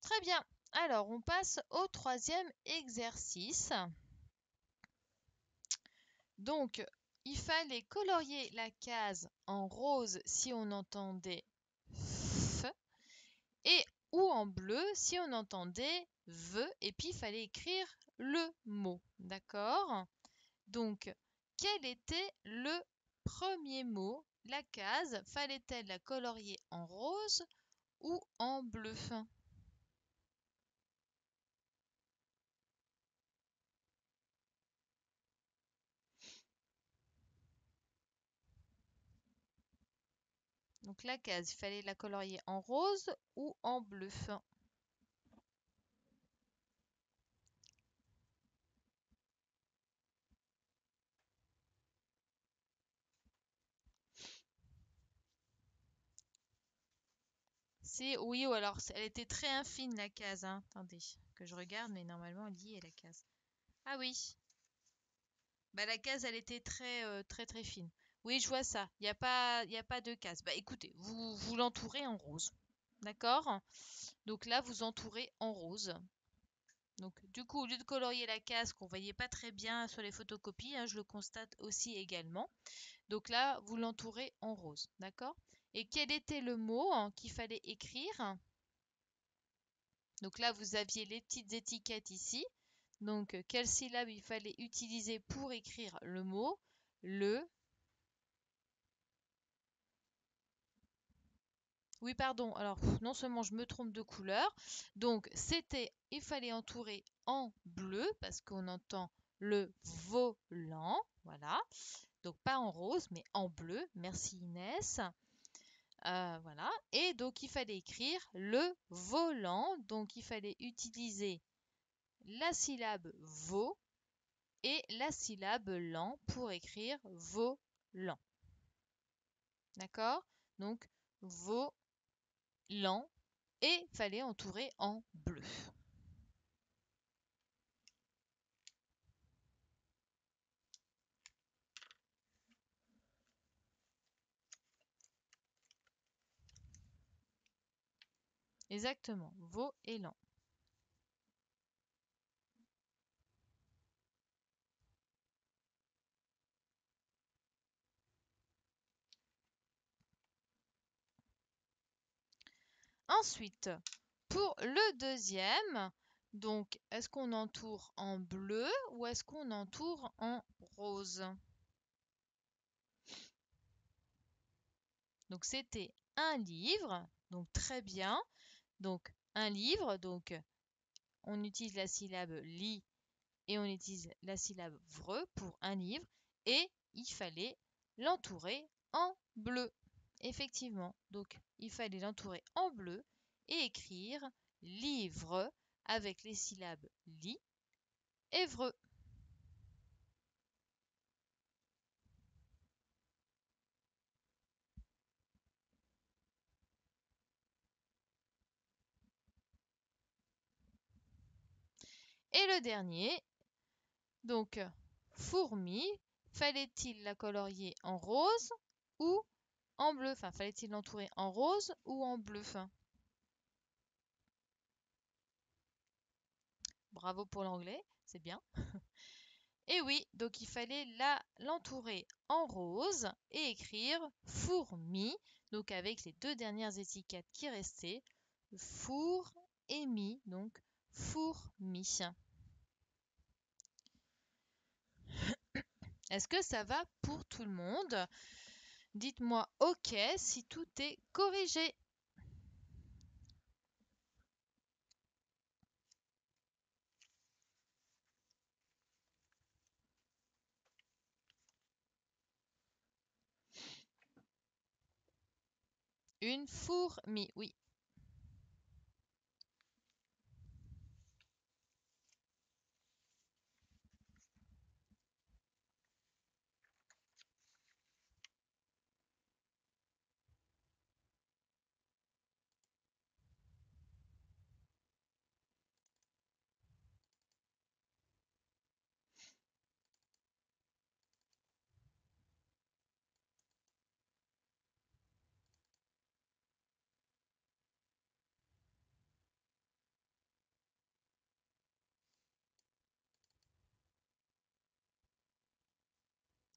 Très bien. Alors, on passe au troisième exercice. Donc, il fallait colorier la case en rose si on entendait f et ou en bleu si on entendait ve et puis il fallait écrire le mot. D'accord? Donc, quel était le premier mot? La case, fallait-elle la colorier en rose ou en bleu? Donc la case, il fallait la colorier en rose ou en bleu. C'est oui ou alors elle était très infine la case. Hein. Attendez que je regarde, mais normalement elle y est la case. Ah oui. Bah, la case, elle était très fine. Oui, je vois ça. Il y a pas de case. Bah, écoutez, vous l'entourez en rose. D'accord? Donc là, vous entourez en rose. Donc, du coup, au lieu de colorier la case qu'on voyait pas très bien sur les photocopies, hein, je le constate aussi également. Donc là, vous l'entourez en rose. D'accord? Et quel était le mot hein, qu'il fallait écrire? Donc là, vous aviez les petites étiquettes ici. Donc, quelle syllabe il fallait utiliser pour écrire le mot? Le. Oui, pardon. Alors, non seulement je me trompe de couleur. Donc, il fallait entourer en bleu parce qu'on entend le volant. Voilà. Donc, pas en rose, mais en bleu. Merci Inès. Voilà. Et donc, il fallait écrire le volant. Donc, il fallait utiliser la syllabe vo et la syllabe lent pour écrire volant. D'accord? Donc, volant et fallait entourer en bleu. Exactement, veau et lent. Ensuite, pour le deuxième, donc est-ce qu'on entoure en bleu ou est-ce qu'on entoure en rose? Donc c'était un livre, donc très bien. Donc un livre, donc on utilise la syllabe li et on utilise la syllabe vre pour un livre et il fallait l'entourer en bleu. Effectivement, donc il fallait l'entourer en bleu et écrire livre avec les syllabes li et vre. Et le dernier, donc fourmi, fallait-il la colorier en rose ou en bleu? Enfin, fallait-il l'entourer en rose ou en bleu? Bravo pour l'anglais, c'est bien. Et oui, donc il fallait l'entourer en rose et écrire fourmi, donc avec les deux dernières étiquettes qui restaient, four et mi, donc fourmi. Est-ce que ça va pour tout le monde? Dites-moi OK si tout est corrigé. Une fourmi, oui.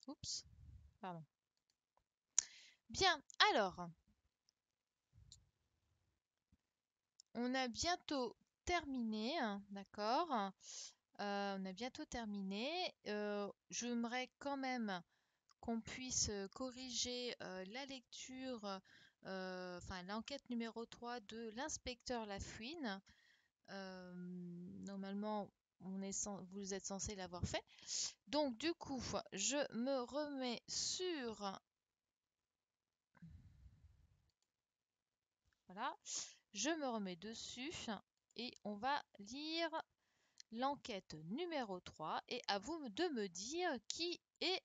Oups, pardon. Bien, alors, on a bientôt terminé, hein, d'accord? On a bientôt terminé. J'aimerais quand même qu'on puisse corriger la lecture, enfin l'enquête numéro 3 de l'inspecteur Lafouine. Normalement, vous êtes censé l'avoir fait. Donc du coup, je me remets sur... Voilà, je me remets dessus et on va lire l'enquête numéro 3 et à vous de me dire qui est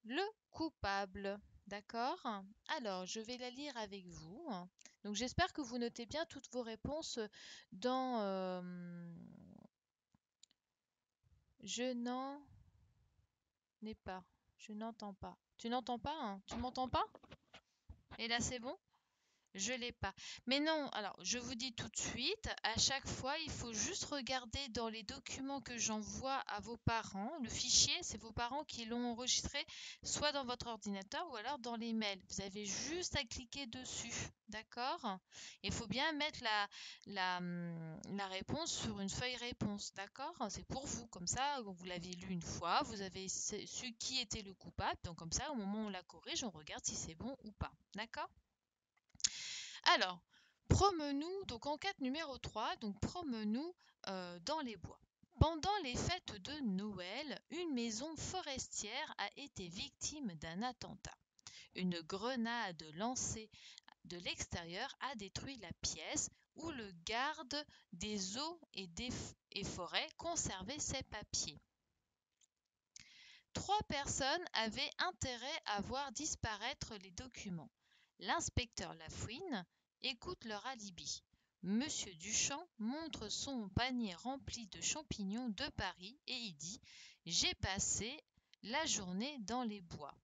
le coupable. D'accord? Alors, je vais la lire avec vous. Donc, j'espère que vous notez bien toutes vos réponses dans, Je n'en ai pas. Je n'entends pas. Tu n'entends pas, hein? Tu m'entends pas? Et là, c'est bon? Je l'ai pas. Mais non, alors je vous dis tout de suite, à chaque fois, il faut juste regarder dans les documents que j'envoie à vos parents. Le fichier, c'est vos parents qui l'ont enregistré, soit dans votre ordinateur ou alors dans les mails. Vous avez juste à cliquer dessus, d'accord? Il faut bien mettre la réponse sur une feuille réponse, d'accord? C'est pour vous, comme ça, vous l'avez lu une fois, vous avez su qui était le coupable, donc comme ça, au moment où on la corrige, on regarde si c'est bon ou pas, d'accord? Alors, promenons, donc enquête numéro 3, donc promenons dans les bois. Pendant les fêtes de Noël, une maison forestière a été victime d'un attentat. Une grenade lancée de l'extérieur a détruit la pièce où le garde des eaux et forêts conservait ses papiers. 3 personnes avaient intérêt à voir disparaître les documents. L'inspecteur Lafouine écoute leur alibi. Monsieur Duchamp montre son panier rempli de champignons de Paris et il dit « J'ai passé la journée dans les bois ».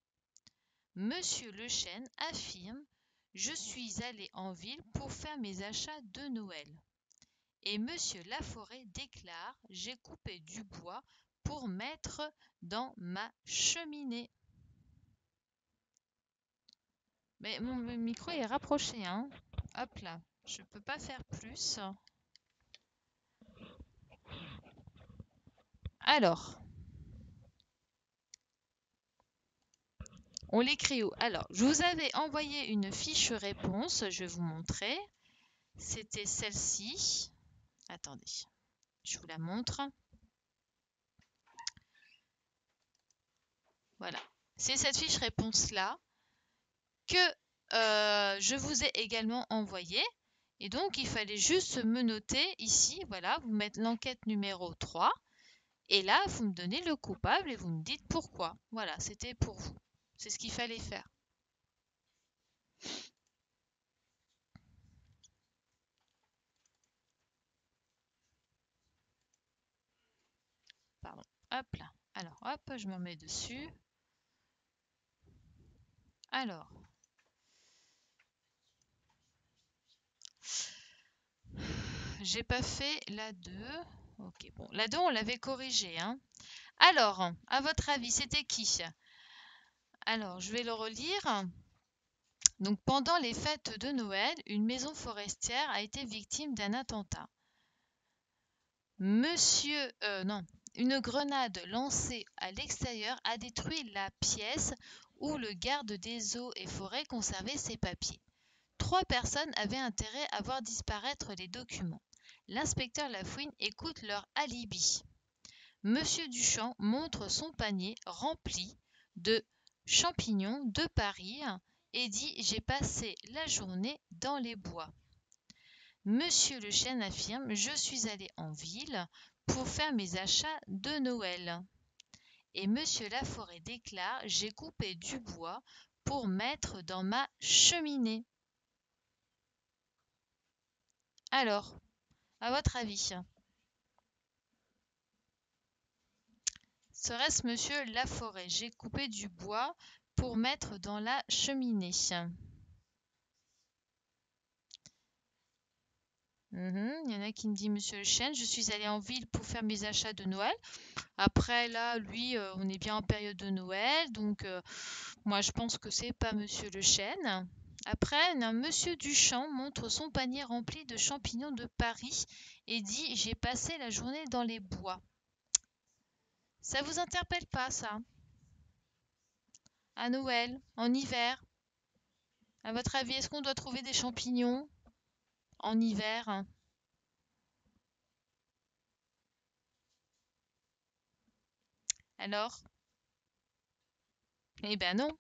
Monsieur Lechêne affirme « Je suis allé en ville pour faire mes achats de Noël ». Et Monsieur Laforêt déclare « J'ai coupé du bois pour mettre dans ma cheminée ». Mais mon micro est rapproché, hein. Hop là, je peux pas faire plus. Alors, on l'écrit où? Alors, je vous avais envoyé une fiche réponse, je vais vous montrer. C'était celle-ci. Attendez, je vous la montre. Voilà, c'est cette fiche réponse-là que je vous ai également envoyée. Et donc, il fallait juste me noter ici, voilà, vous mettez l'enquête numéro 3. Et là, vous me donnez le coupable et vous me dites pourquoi. Voilà, c'était pour vous. C'est ce qu'il fallait faire. Pardon. Hop là. Alors, hop, je m'en mets dessus. Alors. J'ai pas fait la 2. Ok, bon. La 2, on l'avait corrigée, hein. Alors, à votre avis, c'était qui? Alors, je vais le relire. Donc, pendant les fêtes de Noël, une maison forestière a été victime d'un attentat. Non, une grenade lancée à l'extérieur a détruit la pièce où le garde des eaux et forêts conservait ses papiers. 3 personnes avaient intérêt à voir disparaître les documents. L'inspecteur Lafouine écoute leur alibi. Monsieur Duchamp montre son panier rempli de champignons de Paris et dit « J'ai passé la journée dans les bois ». Monsieur Lechêne affirme « Je suis allé en ville pour faire mes achats de Noël ». Et Monsieur Laforêt déclare « J'ai coupé du bois pour mettre dans ma cheminée ». Alors, à votre avis, serait-ce Monsieur Laforêt? J'ai coupé du bois pour mettre dans la cheminée. Il y en a qui me dit Monsieur Lechêne, je suis allé en ville pour faire mes achats de Noël. Après, là, lui, on est bien en période de Noël, donc moi, je pense que c'est pas Monsieur Lechêne. Après, Monsieur Duchamp montre son panier rempli de champignons de Paris et dit « J'ai passé la journée dans les bois ». Ça vous interpelle pas, ça? À Noël, en hiver? À votre avis, est-ce qu'on doit trouver des champignons en hiver? Alors? Eh ben non.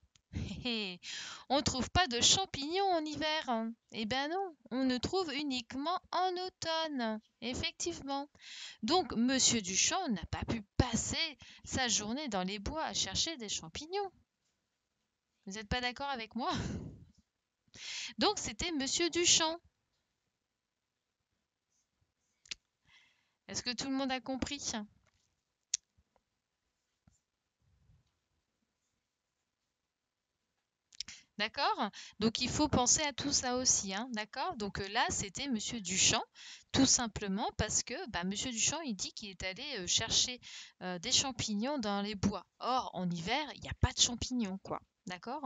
On ne trouve pas de champignons en hiver. Eh ben non, on ne trouve uniquement en automne. Effectivement. Donc, Monsieur Duchamp n'a pas pu passer sa journée dans les bois à chercher des champignons. Vous n'êtes pas d'accord avec moi? Donc, c'était Monsieur Duchamp. Est-ce que tout le monde a compris? D'accord? Donc il faut penser à tout ça aussi, hein, d'accord? Donc là, c'était Monsieur Duchamp, tout simplement parce que bah, Monsieur Duchamp, il dit qu'il est allé chercher des champignons dans les bois. Or, en hiver, il n'y a pas de champignons, quoi. D'accord?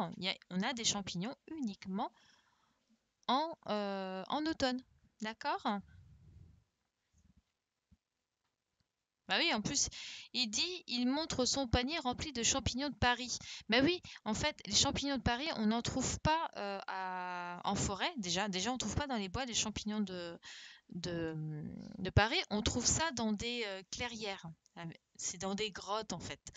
On a des champignons uniquement en automne. D'accord? Bah oui, en plus, il dit, il montre son panier rempli de champignons de Paris. Bah oui, en fait, les champignons de Paris, on n'en trouve pas en forêt, déjà. Déjà, on trouve pas dans les bois les champignons de, de Paris. On trouve ça dans des clairières. C'est dans des grottes, en fait.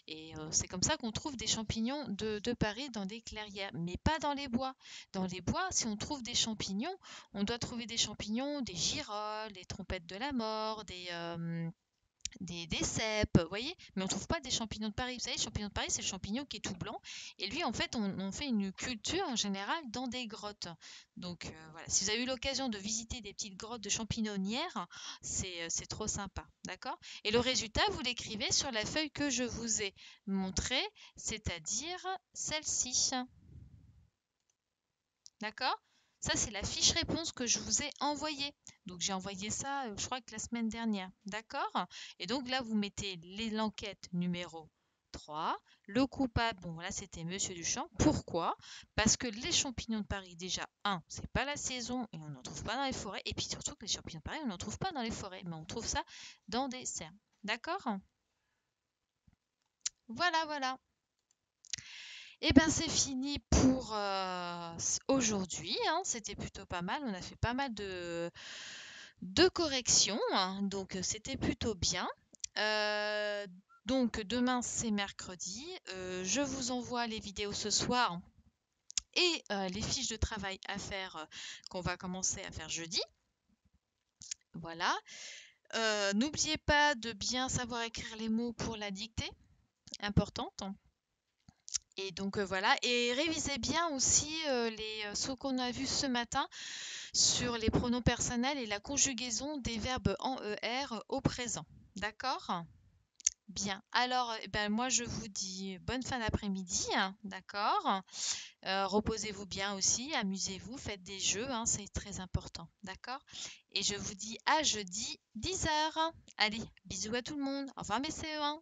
Et c'est comme ça qu'on trouve des champignons de Paris dans des clairières, mais pas dans les bois. Dans les bois, si on trouve des champignons, on doit trouver des champignons, des girolles, des trompettes de la mort, des cèpes, vous voyez? Mais on trouve pas des champignons de Paris. Vous savez, les champignons de Paris, c'est le champignon qui est tout blanc. Et lui, en fait, on fait une culture en général dans des grottes. Donc voilà, si vous avez eu l'occasion de visiter des petites grottes de champignonnières, c'est trop sympa, d'accord? Et le résultat, vous l'écrivez sur la feuille que je vous ai montrée, c'est-à-dire celle-ci. D'accord? Ça, c'est la fiche réponse que je vous ai envoyée. Donc, j'ai envoyé ça, je crois que la semaine dernière. D'accord? Et donc, là, vous mettez l'enquête numéro 3. Le coupable, bon, voilà, c'était Monsieur Duchamp. Pourquoi? Parce que les champignons de Paris, déjà, c'est pas la saison et on n'en trouve pas dans les forêts. Et puis surtout que les champignons de Paris, on n'en trouve pas dans les forêts, mais on trouve ça dans des serres. D'accord? Voilà, voilà. Eh ben, c'est fini pour aujourd'hui, hein. C'était plutôt pas mal. On a fait pas mal de corrections, hein. Donc c'était plutôt bien. Euh, donc demain c'est mercredi. Je vous envoie les vidéos ce soir et les fiches de travail à faire qu'on va commencer à faire jeudi. Voilà. N'oubliez pas de bien savoir écrire les mots pour la dictée, importante. Et donc voilà, et révisez bien aussi ce qu'on a vu ce matin sur les pronoms personnels et la conjugaison des verbes en ER au présent. D'accord? Bien. Alors, eh ben, moi, je vous dis bonne fin d'après-midi, hein, d'accord? Reposez-vous bien aussi, amusez-vous, faites des jeux, hein, c'est très important, d'accord? Et je vous dis à jeudi 10 h. Allez, bisous à tout le monde. Au revoir mes CE1.